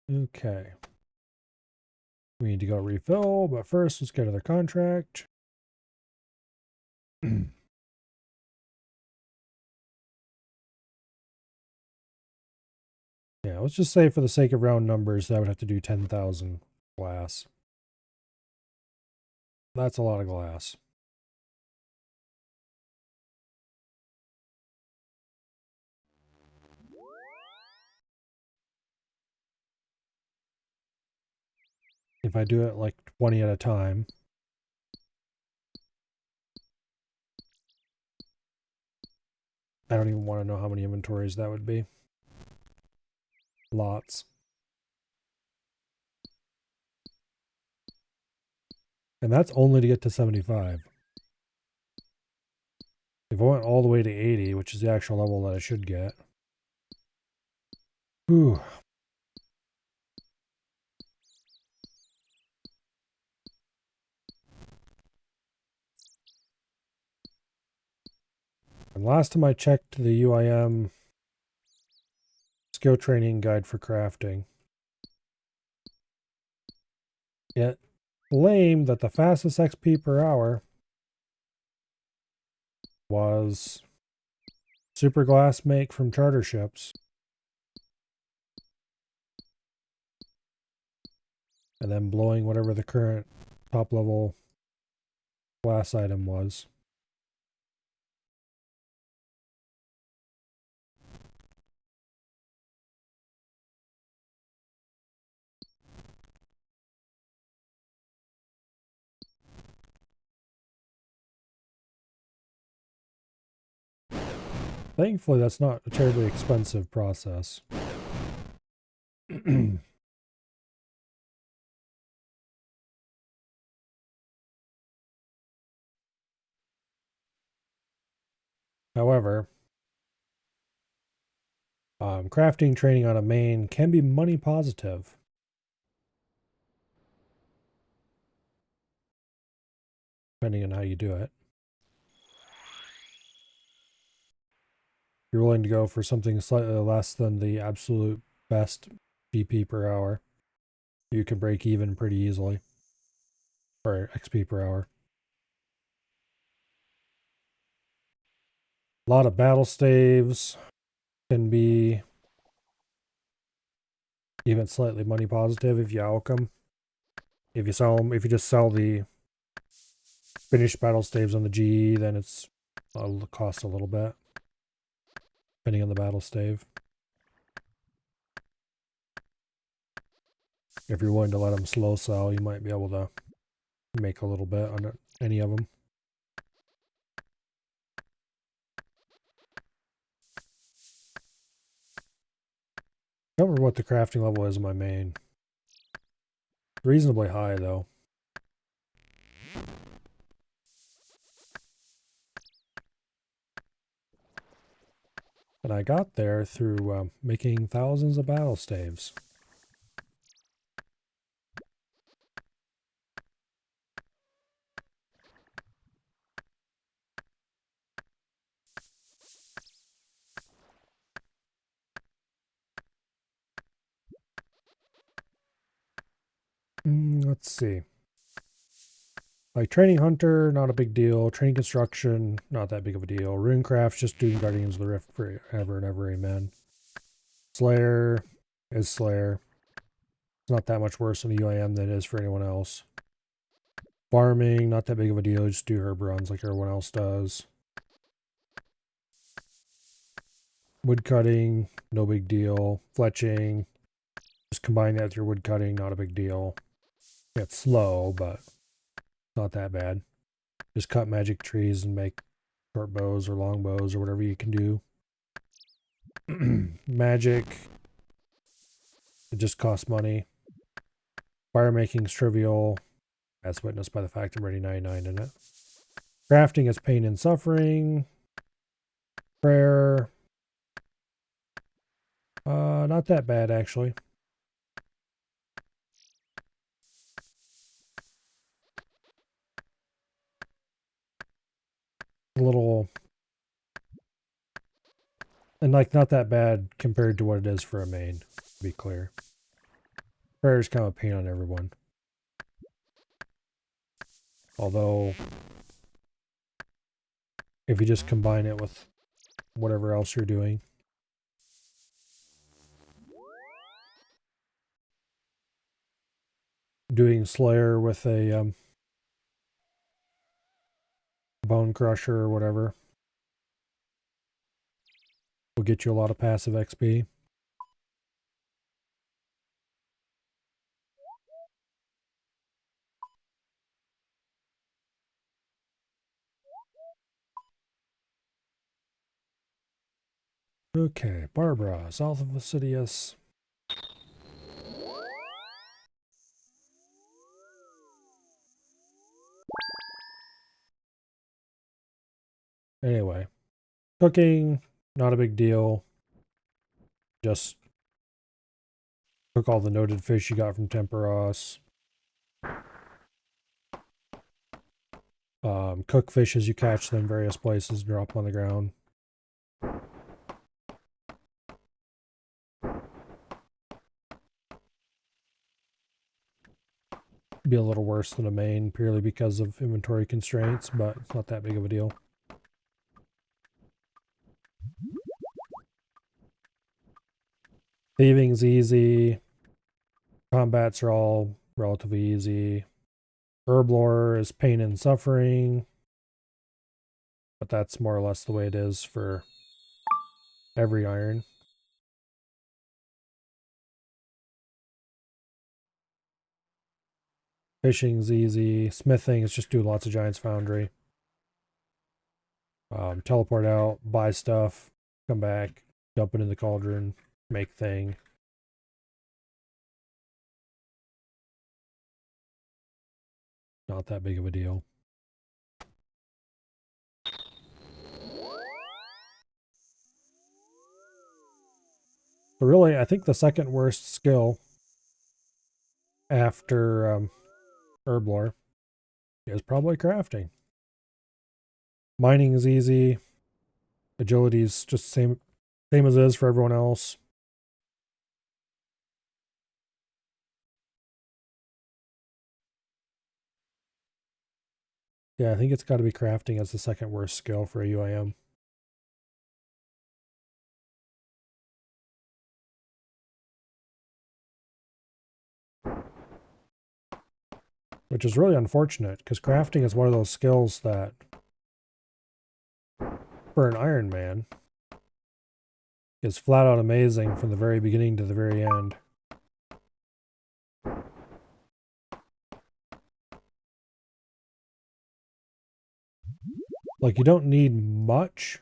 Okay. We need to go refill, but first let's get to the contract. Yeah, let's just say for the sake of round numbers, that would have to do 10,000 glass. That's a lot of glass. If I do it like 20 at a time. I don't even want to know how many inventories that would be. Lots. And that's only to get to 75. If I went all the way to 80, which is the actual level that I should get. Whew. And last time I checked the UIM skill training guide for crafting, it claimed that the fastest XP per hour was super glass make from charter ships. And then blowing whatever the current top level glass item was. Thankfully, that's not a terribly expensive process. However, crafting training on a main can be money positive. Depending on how you do it. If you're willing to go for something slightly less than the absolute best GP per hour, you can break even pretty easily. Or XP per hour. A lot of battle staves can be even slightly money positive if you alch them. If you sell them, if you just sell the finished battle staves on the GE, then it'll cost a little bit, depending on the battle stave. If you're willing to let them slow sell, you might be able to make a little bit on any of them. I don't remember what the crafting level is in my main. Reasonably high, though. And I got there through making thousands of battle staves. Let's see. Like training hunter, not a big deal. Training construction, not that big of a deal. Runecraft, just doing Guardians of the Rift forever and ever, amen. Slayer is Slayer. It's not that much worse in the UIM than it is for anyone else. Farming, not that big of a deal. Just do herb runs like everyone else does. Wood cutting, no big deal. Fletching, just combine that with your wood cutting, not a big deal. It's slow, but not that bad. Just cut magic trees and make short bows or long bows or whatever you can do. Magic, it just costs money. Fire making's trivial, as witnessed by the fact I'm already 99 in it. Crafting is pain and suffering. Prayer. Not that bad, actually. A little... And, like, not that bad compared to what it is for a main, to be clear. Prayer is kind of a pain on everyone. Although, if you just combine it with whatever else you're doing. Doing Slayer with a Bone Crusher or whatever will get you a lot of passive XP. Okay, Barbara, south of Vesuvius. Anyway, cooking, not a big deal. Just cook all the noted fish you got from Temperos. Cook fish as you catch them various places, drop them on the ground. Be a little worse than a main purely because of inventory constraints, but it's not that big of a deal. Thieving's easy. Combats are all relatively easy. Herblore is pain and suffering. But that's more or less the way it is for every iron. Fishing's easy. Smithing is just do lots of Giant's Foundry. Teleport out, buy stuff, come back, dump it in the cauldron, make thing. Not that big of a deal. But really, I think the second worst skill after Herblore is probably crafting. Mining is easy. Agility is just same as it is for everyone else. Yeah, I think it's got to be crafting as the second worst skill for a UIM. Which is really unfortunate, because crafting is one of those skills that, for an Iron Man, is flat out amazing from the very beginning to the very end. Like, you don't need much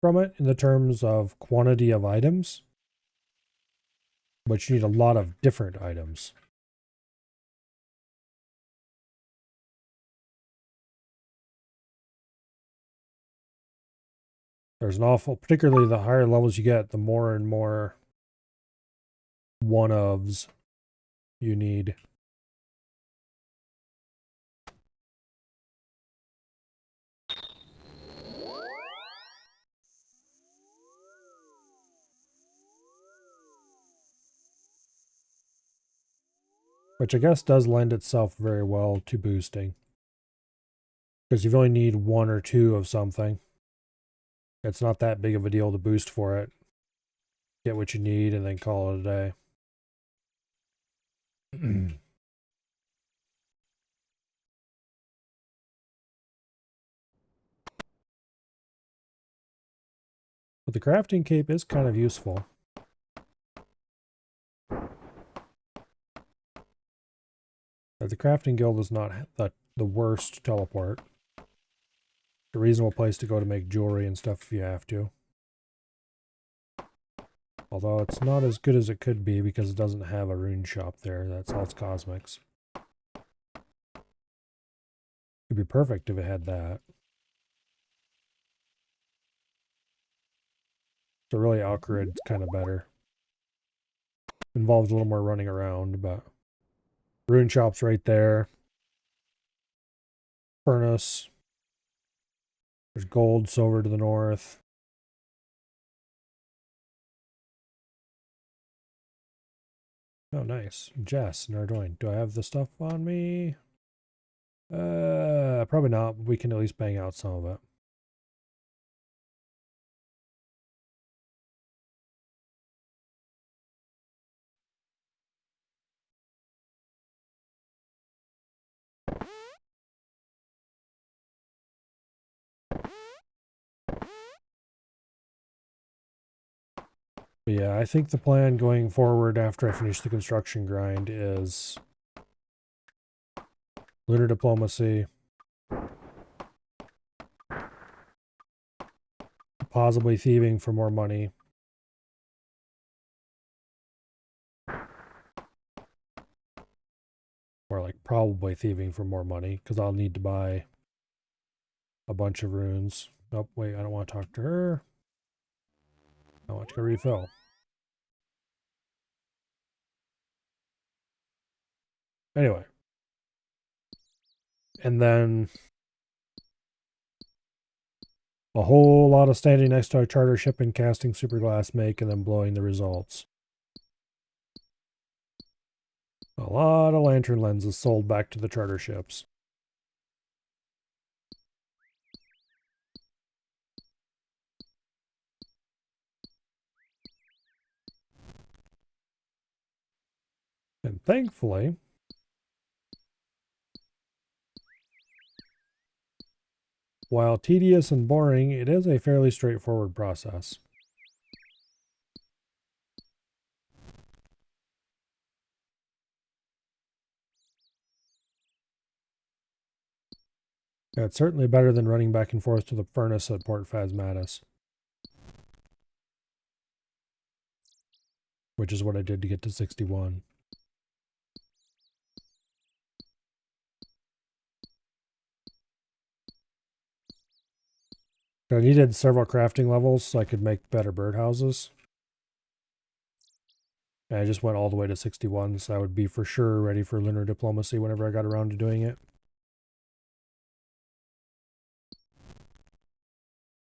from it in the terms of quantity of items, but you need a lot of different items. There's an awful, particularly the higher levels you get, the more and more one-ofs you need. Which I guess does lend itself very well to boosting. Because you only need one or two of something. It's not that big of a deal to boost for it. Get what you need and then call it a day. But the crafting cape is kind of useful. The crafting guild is not the worst teleport. A reasonable place to go to make jewelry and stuff if you have to. Although it's not as good as it could be because it doesn't have a rune shop there. That's all its cosmics. It'd be perfect if it had that. So really Alcarid's kind of better. Involves a little more running around, but rune shop's right there. Furnace. There's gold, silver to the north. Oh, nice. Jess, Nardoin. Do I have the stuff on me? Probably not, but we can at least bang out some of it. But yeah, I think the plan going forward after I finish the construction grind is lunar diplomacy, possibly thieving for more money. Or like probably thieving for more money because I'll need to buy a bunch of runes. Oh, wait, I don't want to talk to her. I want to go refill. Anyway. And then a whole lot of standing next to a charter ship and casting super glass make and then blowing the results. A lot of lantern lenses sold back to the charter ships. And thankfully, while tedious and boring, it is a fairly straightforward process. Yeah, it's certainly better than running back and forth to the furnace at Port Phasmatis. Which is what I did to get to 61. I needed several crafting levels so I could make better birdhouses. And I just went all the way to 61, so I would be for sure ready for lunar diplomacy whenever I got around to doing it.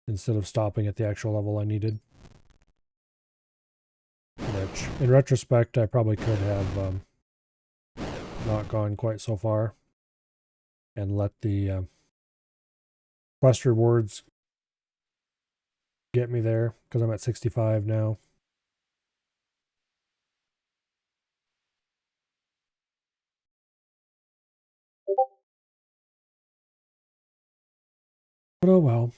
Instead of stopping at the actual level I needed. Which, in retrospect, I probably could have not gone quite so far. And let the quest rewards get me there, because I'm at 65 now. But oh well.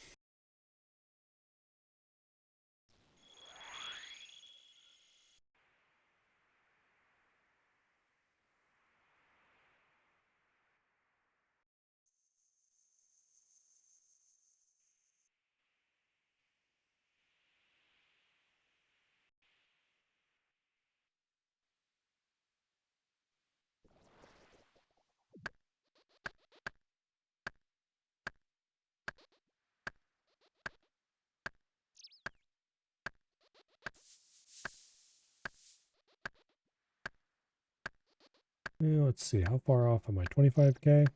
Let's see, how far off am I? 25k?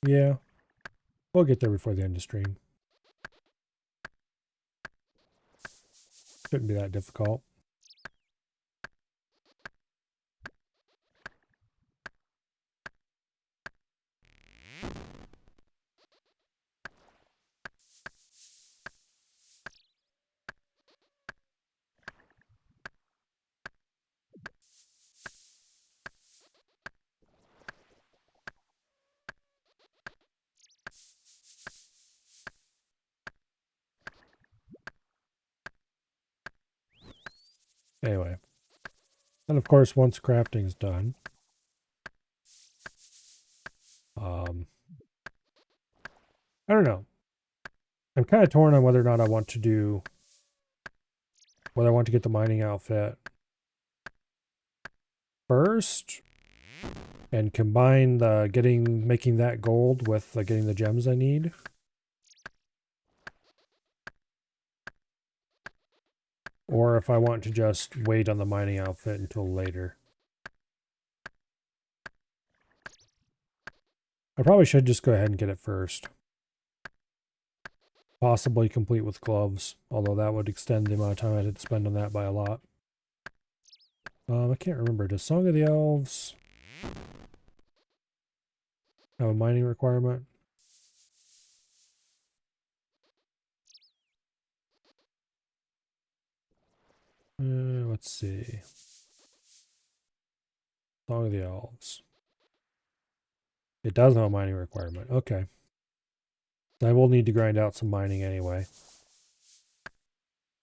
Yeah. We'll get there before the end of stream. Shouldn't be that difficult. Anyway. And of course, once crafting's done, I don't know. I'm kind of torn on whether or not I want to do whether I want to get the mining outfit first and combine the making that gold with getting the gems I need. Or if I want to just wait on the mining outfit until later. I probably should just go ahead and get it first. Possibly complete with gloves, although that would extend the amount of time I had to spend on that by a lot. I can't remember. Does Song of the Elves have a mining requirement? Let's see. Song of the Elves. It does have a mining requirement. Okay. I will need to grind out some mining anyway.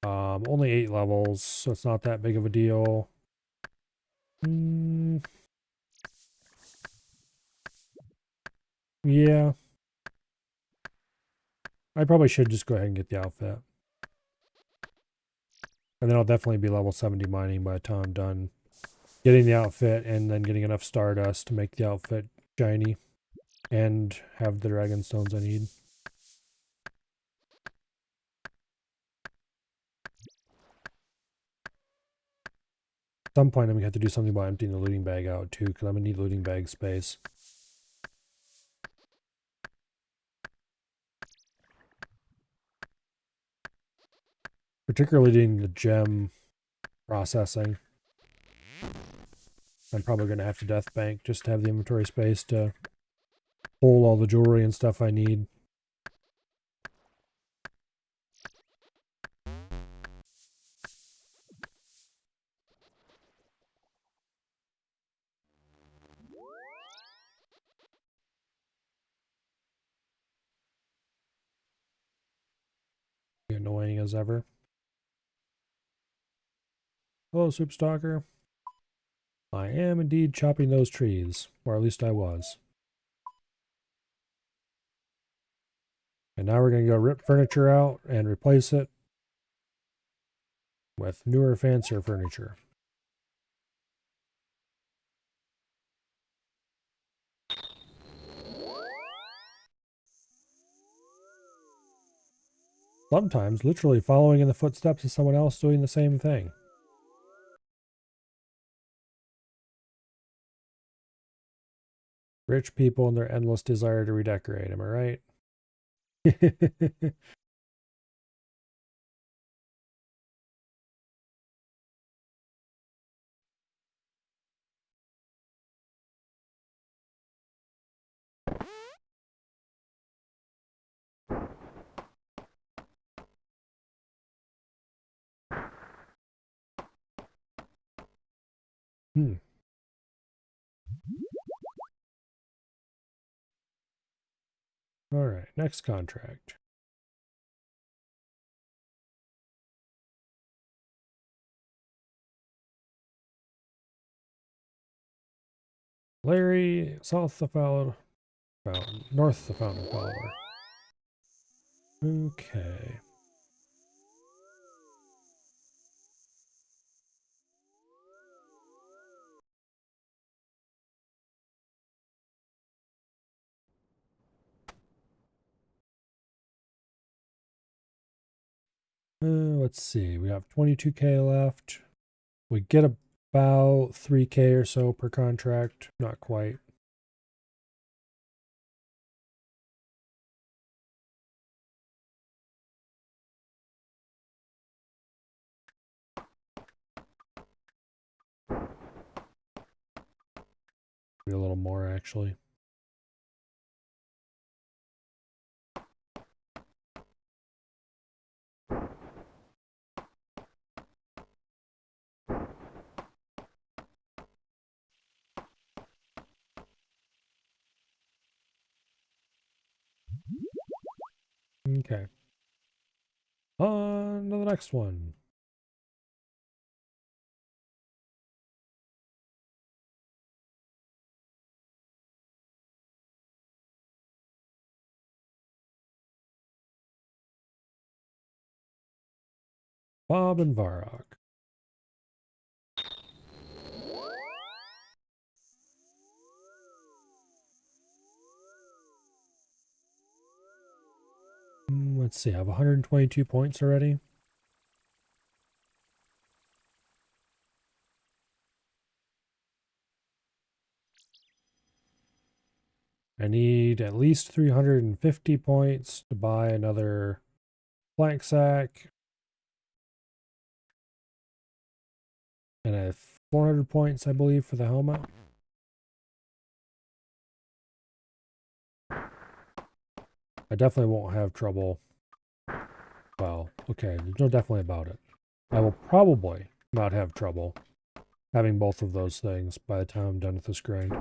Only 8 levels, so it's not that big of a deal. Yeah. I probably should just go ahead and get the outfit. And then I'll definitely be level 70 mining by the time I'm done getting the outfit and then getting enough stardust to make the outfit shiny and have the dragon stones I need. At some point I'm gonna have to do something about emptying the looting bag out too, because I'm gonna need looting bag space. Particularly doing the gem processing. I'm probably gonna have to death bank just to have the inventory space to hold all the jewelry and stuff I need. Annoying as ever. Hello, Soup Stalker. I am indeed chopping those trees, or at least I was. And now we're going to go rip furniture out and replace it with newer, fancier furniture. Sometimes literally following in the footsteps of someone else doing the same thing. Rich people and their endless desire to redecorate, am I right? Hmm. All right, next contract. Larry, south of Fountain, north of Fountain Follower. Okay. Let's see, we have 22k left. We get about 3k or so per contract, not quite. Maybe a little more actually. Okay. On to the next one. Bob and Varrock. Let's see, I have 122 points already. I need at least 350 points to buy another plank sack. And I have 400 points, I believe, for the helmet. I definitely won't have trouble. Well, okay, there's no definitely about it. I will probably not have trouble having both of those things by the time I'm done with this grind.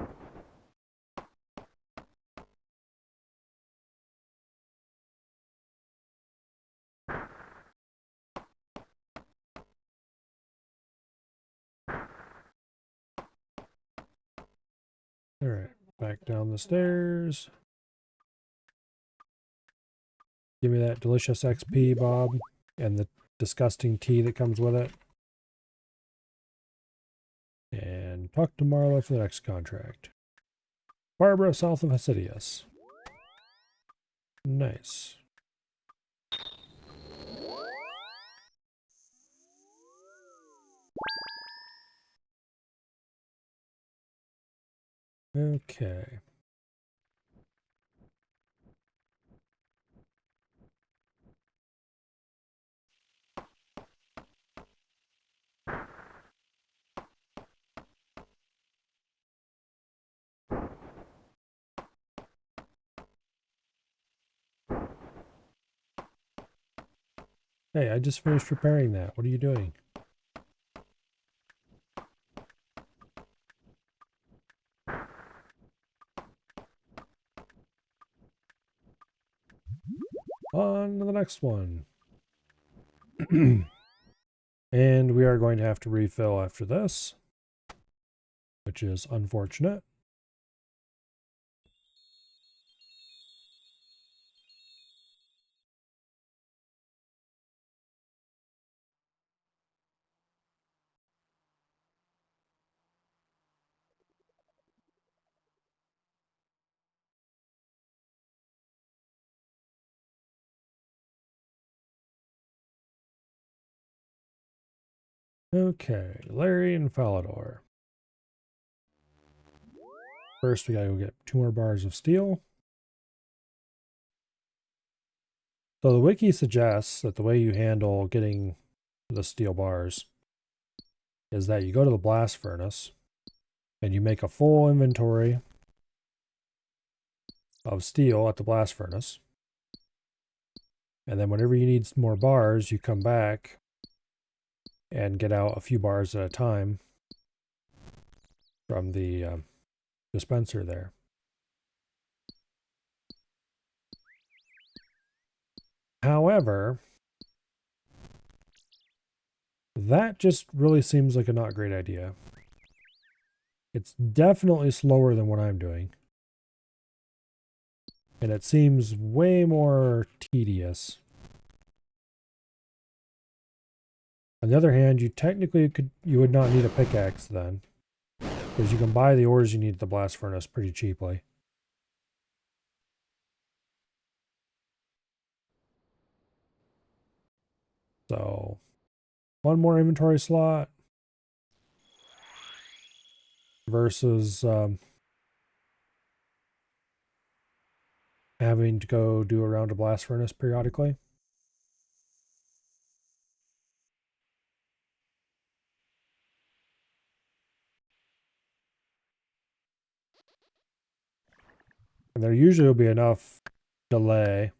Alright, back down the stairs. Give me that delicious XP, Bob, and the disgusting tea that comes with it. And talk to Marla for the next contract. Barbara, south of Hasidius. Nice. Okay. Hey, I just finished repairing that. What are you doing? On to the next one. And we are going to have to refill after this, which is unfortunate. Okay, Larry and Falador. First, we gotta go get 2 more bars of steel. So the wiki suggests that the way you handle getting the steel bars is that you go to the blast furnace and you make a full inventory of steel at the blast furnace. And then whenever you need more bars, you come back and get out a few bars at a time from the dispenser there. However, that just really seems like a not great idea. It's definitely slower than what I'm doing. And it seems way more tedious. On the other hand, you would not need a pickaxe then, because you can buy the ores you need at the blast furnace pretty cheaply. So, one more inventory slot versus having to go do around a blast furnace periodically. And there usually will be enough delay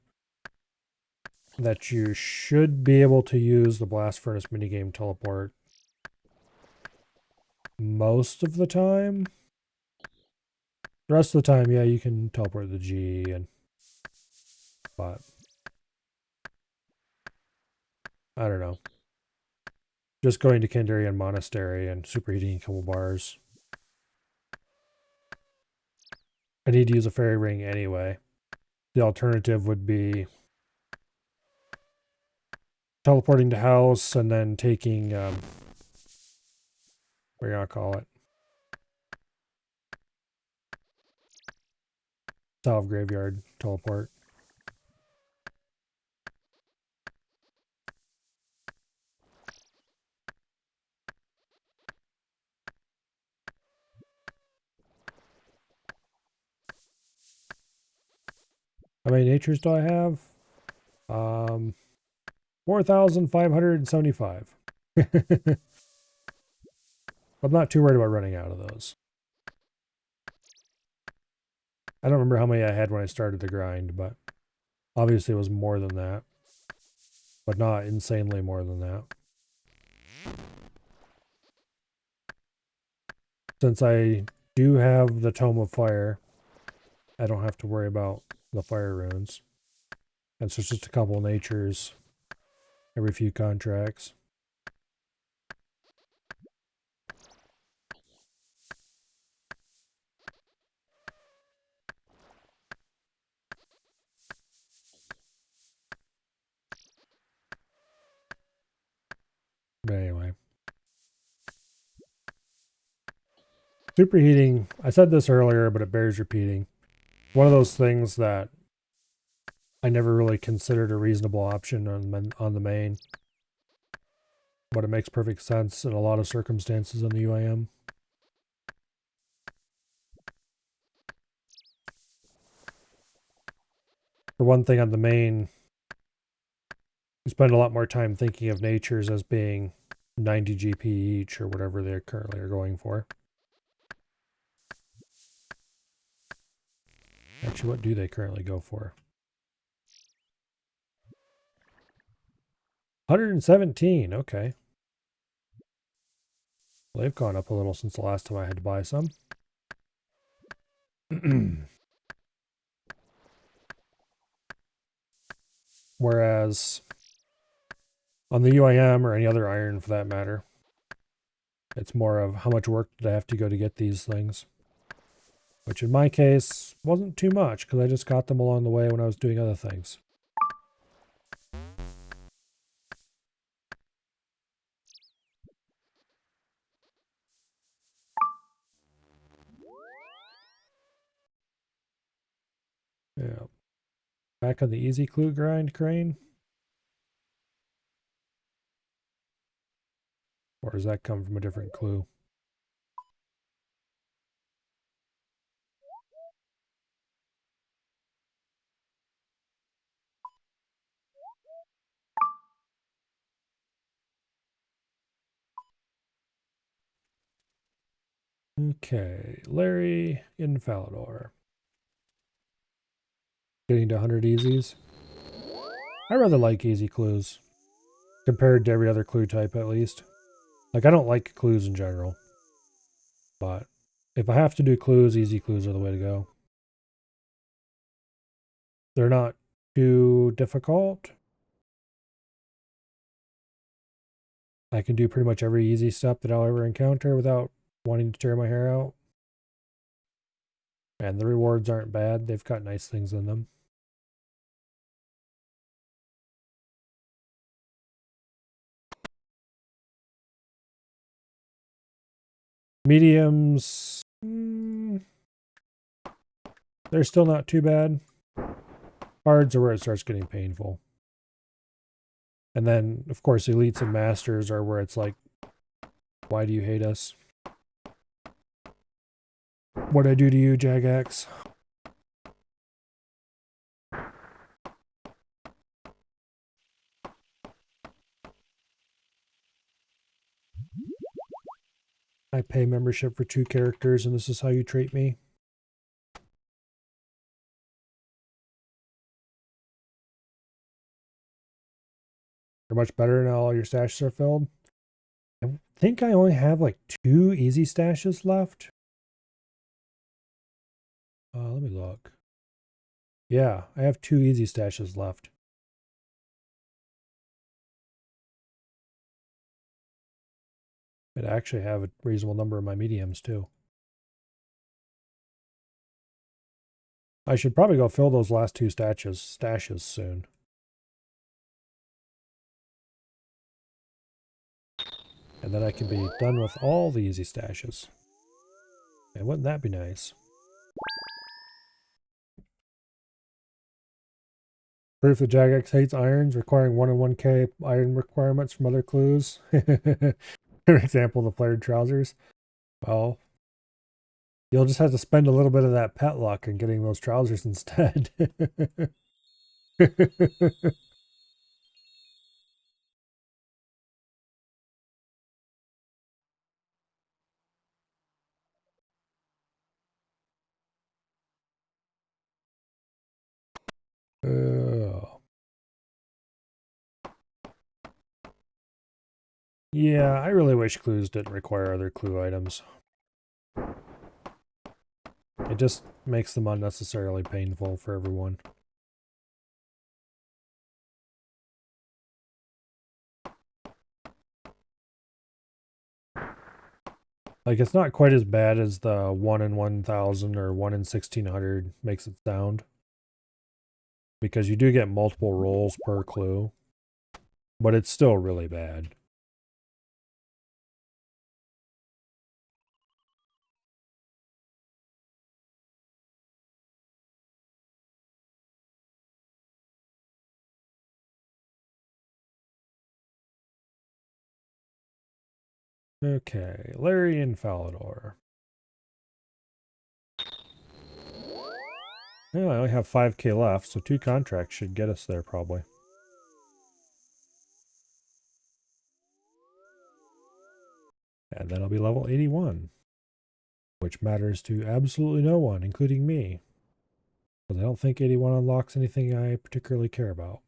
that you should be able to use the blast furnace minigame teleport most of the time. The rest of the time, yeah, you can teleport the G but I don't know. Just going to Kandarian Monastery and superheating a couple bars. I need to use a fairy ring anyway. The alternative would be teleporting to house and then taking, what are you gonna call it? Salve graveyard teleport. How many natures do I have? 4,575. I'm not too worried about running out of those. I don't remember how many I had when I started the grind, but obviously it was more than that. But not insanely more than that. Since I do have the Tome of Fire, I don't have to worry about the fire runes. And so it's just a couple natures every few contracts. But anyway. Superheating, I said this earlier, but it bears repeating. One of those things that I never really considered a reasonable option on the main. But it makes perfect sense in a lot of circumstances on the UIM. For one thing, on the main, you spend a lot more time thinking of natures as being 90 GP each or whatever they currently are going for. Actually, what do they currently go for? 117, okay. Well, they've gone up a little since the last time I had to buy some. Whereas on the UIM, or any other iron for that matter, it's more of how much work did I have to go to get these things. Which in my case wasn't too much, because I just got them along the way when I was doing other things. Yeah. Back on the easy clue grind, Crane? Or does that come from a different clue? Okay, Larry Infalidor. Getting to 100 easies. I rather like easy clues. Compared to every other clue type, at least. Like, I don't like clues in general. But if I have to do clues, easy clues are the way to go. They're not too difficult. I can do pretty much every easy step that I'll ever encounter without wanting to tear my hair out. And the rewards aren't bad. They've got nice things in them. Mediums, they're still not too bad. Hards are where it starts getting painful. And then, of course, elites and masters are where it's like, why do you hate us? What'd I do to you, Jagex? I pay membership for 2 characters, and this is how you treat me? You're much better now all your stashes are filled. I think I only have like 2 easy stashes left. Let me look. Yeah, I have 2 easy stashes left. I actually have a reasonable number of my mediums too. I should probably go fill those last 2 stashes soon. And then I can be done with all the easy stashes. And wouldn't that be nice? Proof that Jagex hates irons, requiring 1 in 1k iron requirements from other clues. For example, the flared trousers. Well, you'll just have to spend a little bit of that pet luck in getting those trousers instead. Oh. Yeah, I really wish clues didn't require other clue items. It just makes them unnecessarily painful for everyone. Like, it's not quite as bad as the 1 in 1000 or 1 in 1600 makes it sound. Because you do get multiple rolls per clue. But it's still really bad. Okay, Larry and Falador. Yeah, I only have 5k left, so 2 contracts should get us there probably. And then I'll be level 81. Which matters to absolutely no one, including me. Because I don't think 81 unlocks anything I particularly care about.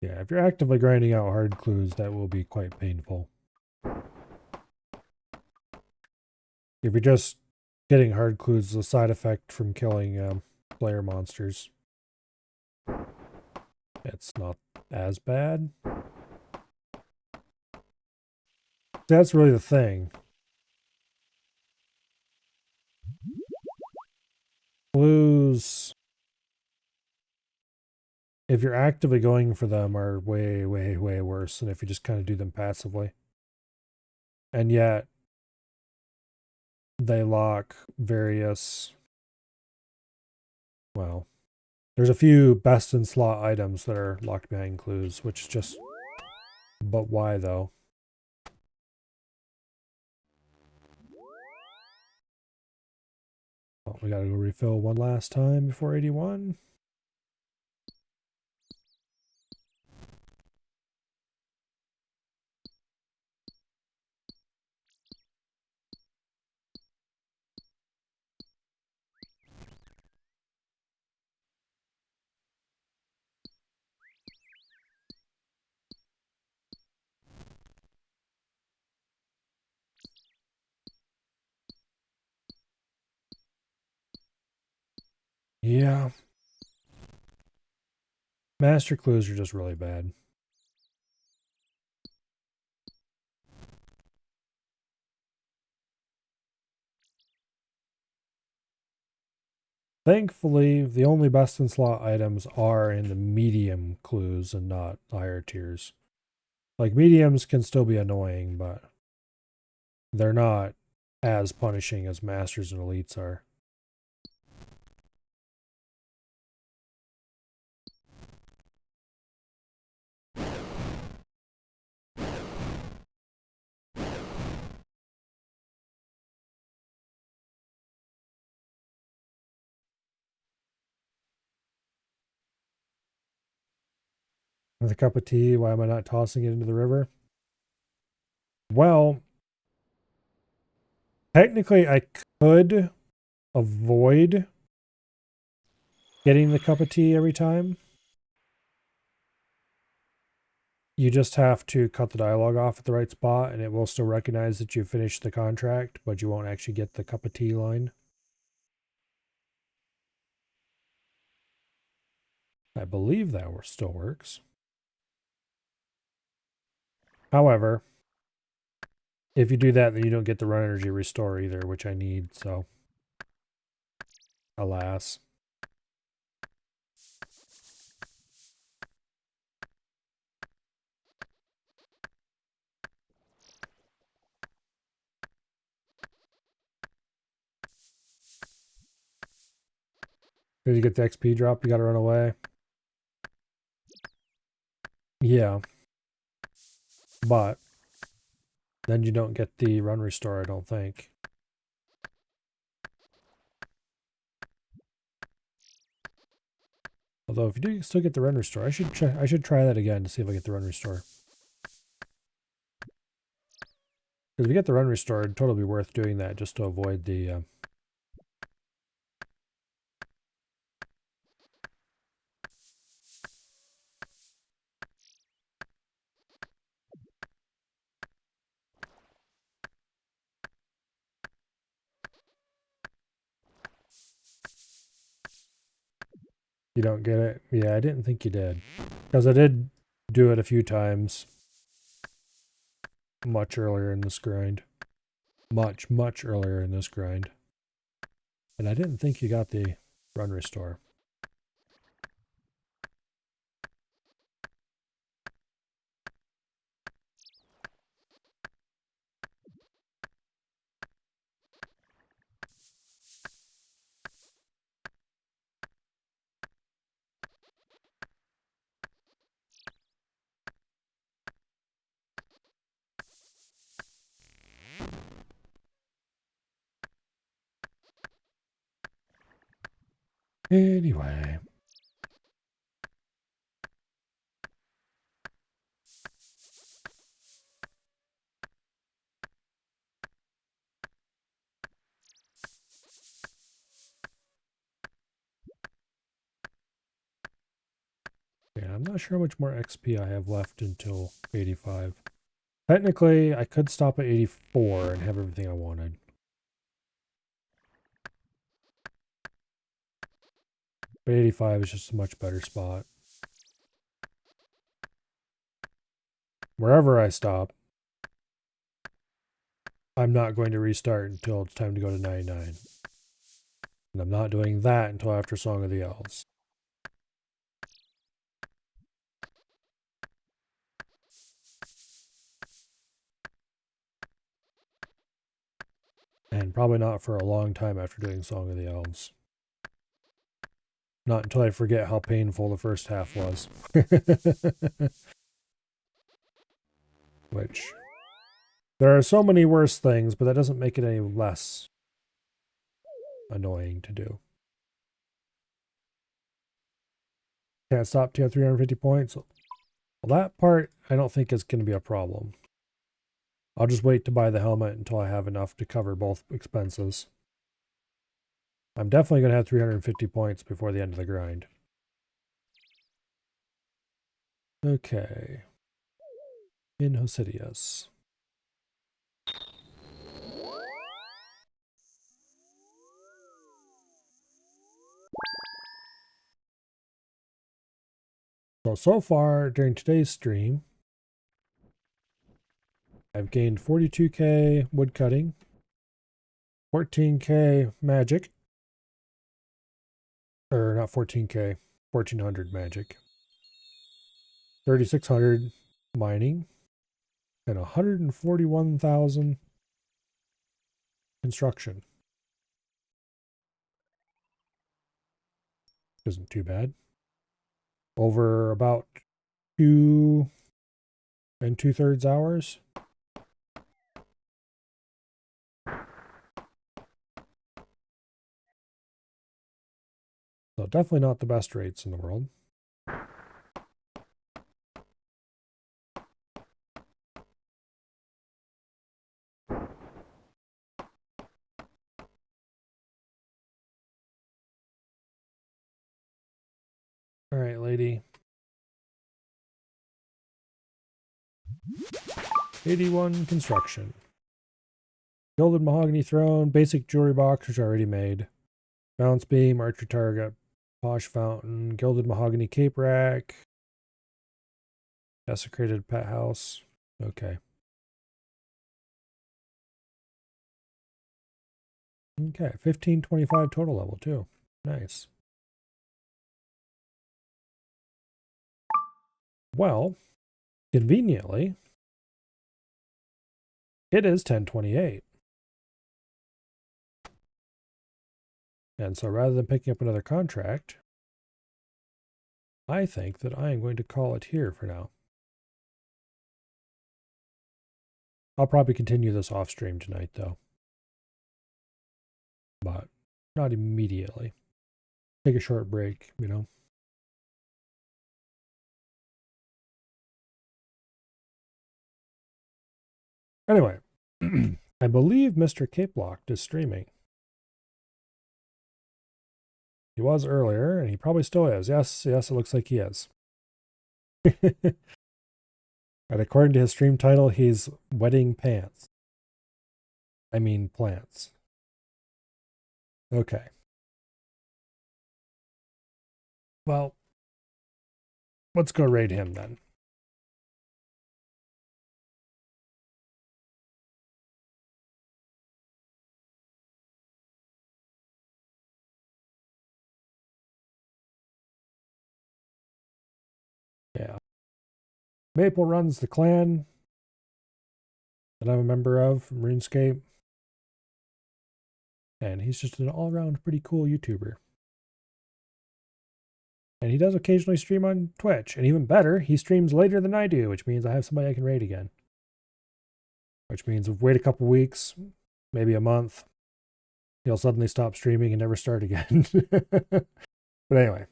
Yeah, if you're actively grinding out hard clues, that will be quite painful. If you're just getting hard clues as a side effect from killing player monsters, it's not as bad. That's really the thing. Clues, if you're actively going for them, are way, way, way worse than if you just kind of do them passively. And yet, they lock various, well, there's a few best in slot items that are locked behind clues, which is just, but why though? Well, we gotta go refill one last time before 81. Yeah. Master clues are just really bad. Thankfully, the only best in slot items are in the medium clues and not higher tiers. Like, mediums can still be annoying, but they're not as punishing as masters and elites are. With a cup of tea, why am I not tossing it into the river? Well, technically I could avoid getting the cup of tea every time. You just have to cut the dialogue off at the right spot and it will still recognize that you finished the contract, but you won't actually get the cup of tea line. I believe that still works. However, If you do that, then you don't get the run energy restore either, which I need, so alas. Did you get the XP drop? You gotta run away. Yeah. But then you don't get the run restore, I don't think. Although if you do still get the run restore, I should try that again to see if I get the run restore. Because if you get the run restore, it'd totally be worth doing that just to avoid the you don't get it. Yeah, I didn't think you did. Because I did do it a few times much earlier in this grind. Much earlier in this grind. And I didn't think you got the run restore. Anyway. Yeah, I'm not sure how much more XP I have left until 85. Technically, I could stop at 84 and have everything I wanted. But 85 is just a much better spot. Wherever I stop, I'm not going to restart until it's time to go to 99. And I'm not doing that until after Song of the Elves. And probably not for a long time after doing Song of the Elves. Not until I forget how painful the first half was. Which, there are so many worse things, but that doesn't make it any less annoying to do. Can't stop till 350 points. Well, that part I don't think is going to be a problem. I'll just wait to buy the helmet until I have enough to cover both expenses. I'm definitely going to have 350 points before the end of the grind. Okay. In Hosidius. So far during today's stream, I've gained 42k woodcutting, 14k magic, or not 14k, 1400 magic, 3600 mining, and 141,000 construction. Isn't too bad. Over about 2 2/3 hours. So definitely not the best rates in the world. All right, lady. 81 construction. Gilded mahogany throne, basic jewelry box, which I already made. Bounce beam, archery target, posh fountain, gilded mahogany cape rack, desecrated pet house. Okay. Okay, 1525 total level too. Nice. Well, conveniently, it is 1028. And so rather than picking up another contract, I think that I am going to call it here for now. I'll probably continue this off stream tonight though. But not immediately. Take a short break, you know. Anyway, I believe Mr. Cape Locked is streaming. He was earlier, and he probably still is. Yes, it looks like he is. And according to his stream title, he's wetting pants. I mean plants. Okay. Well, let's go raid him then. Yeah. Maple runs the clan that I'm a member of from RuneScape. And he's just an all-around pretty cool YouTuber. And he does occasionally stream on Twitch. And even better, he streams later than I do, which means I have somebody I can raid again. Which means wait a couple weeks, maybe a month. He'll suddenly stop streaming and never start again. But anyway.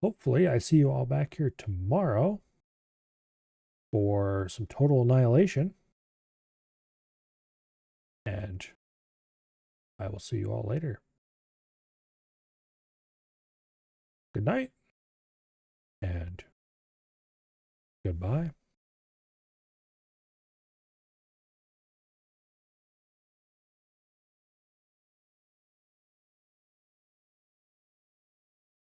Hopefully I see you all back here tomorrow for some total annihilation. And I will see you all later. Good night and goodbye.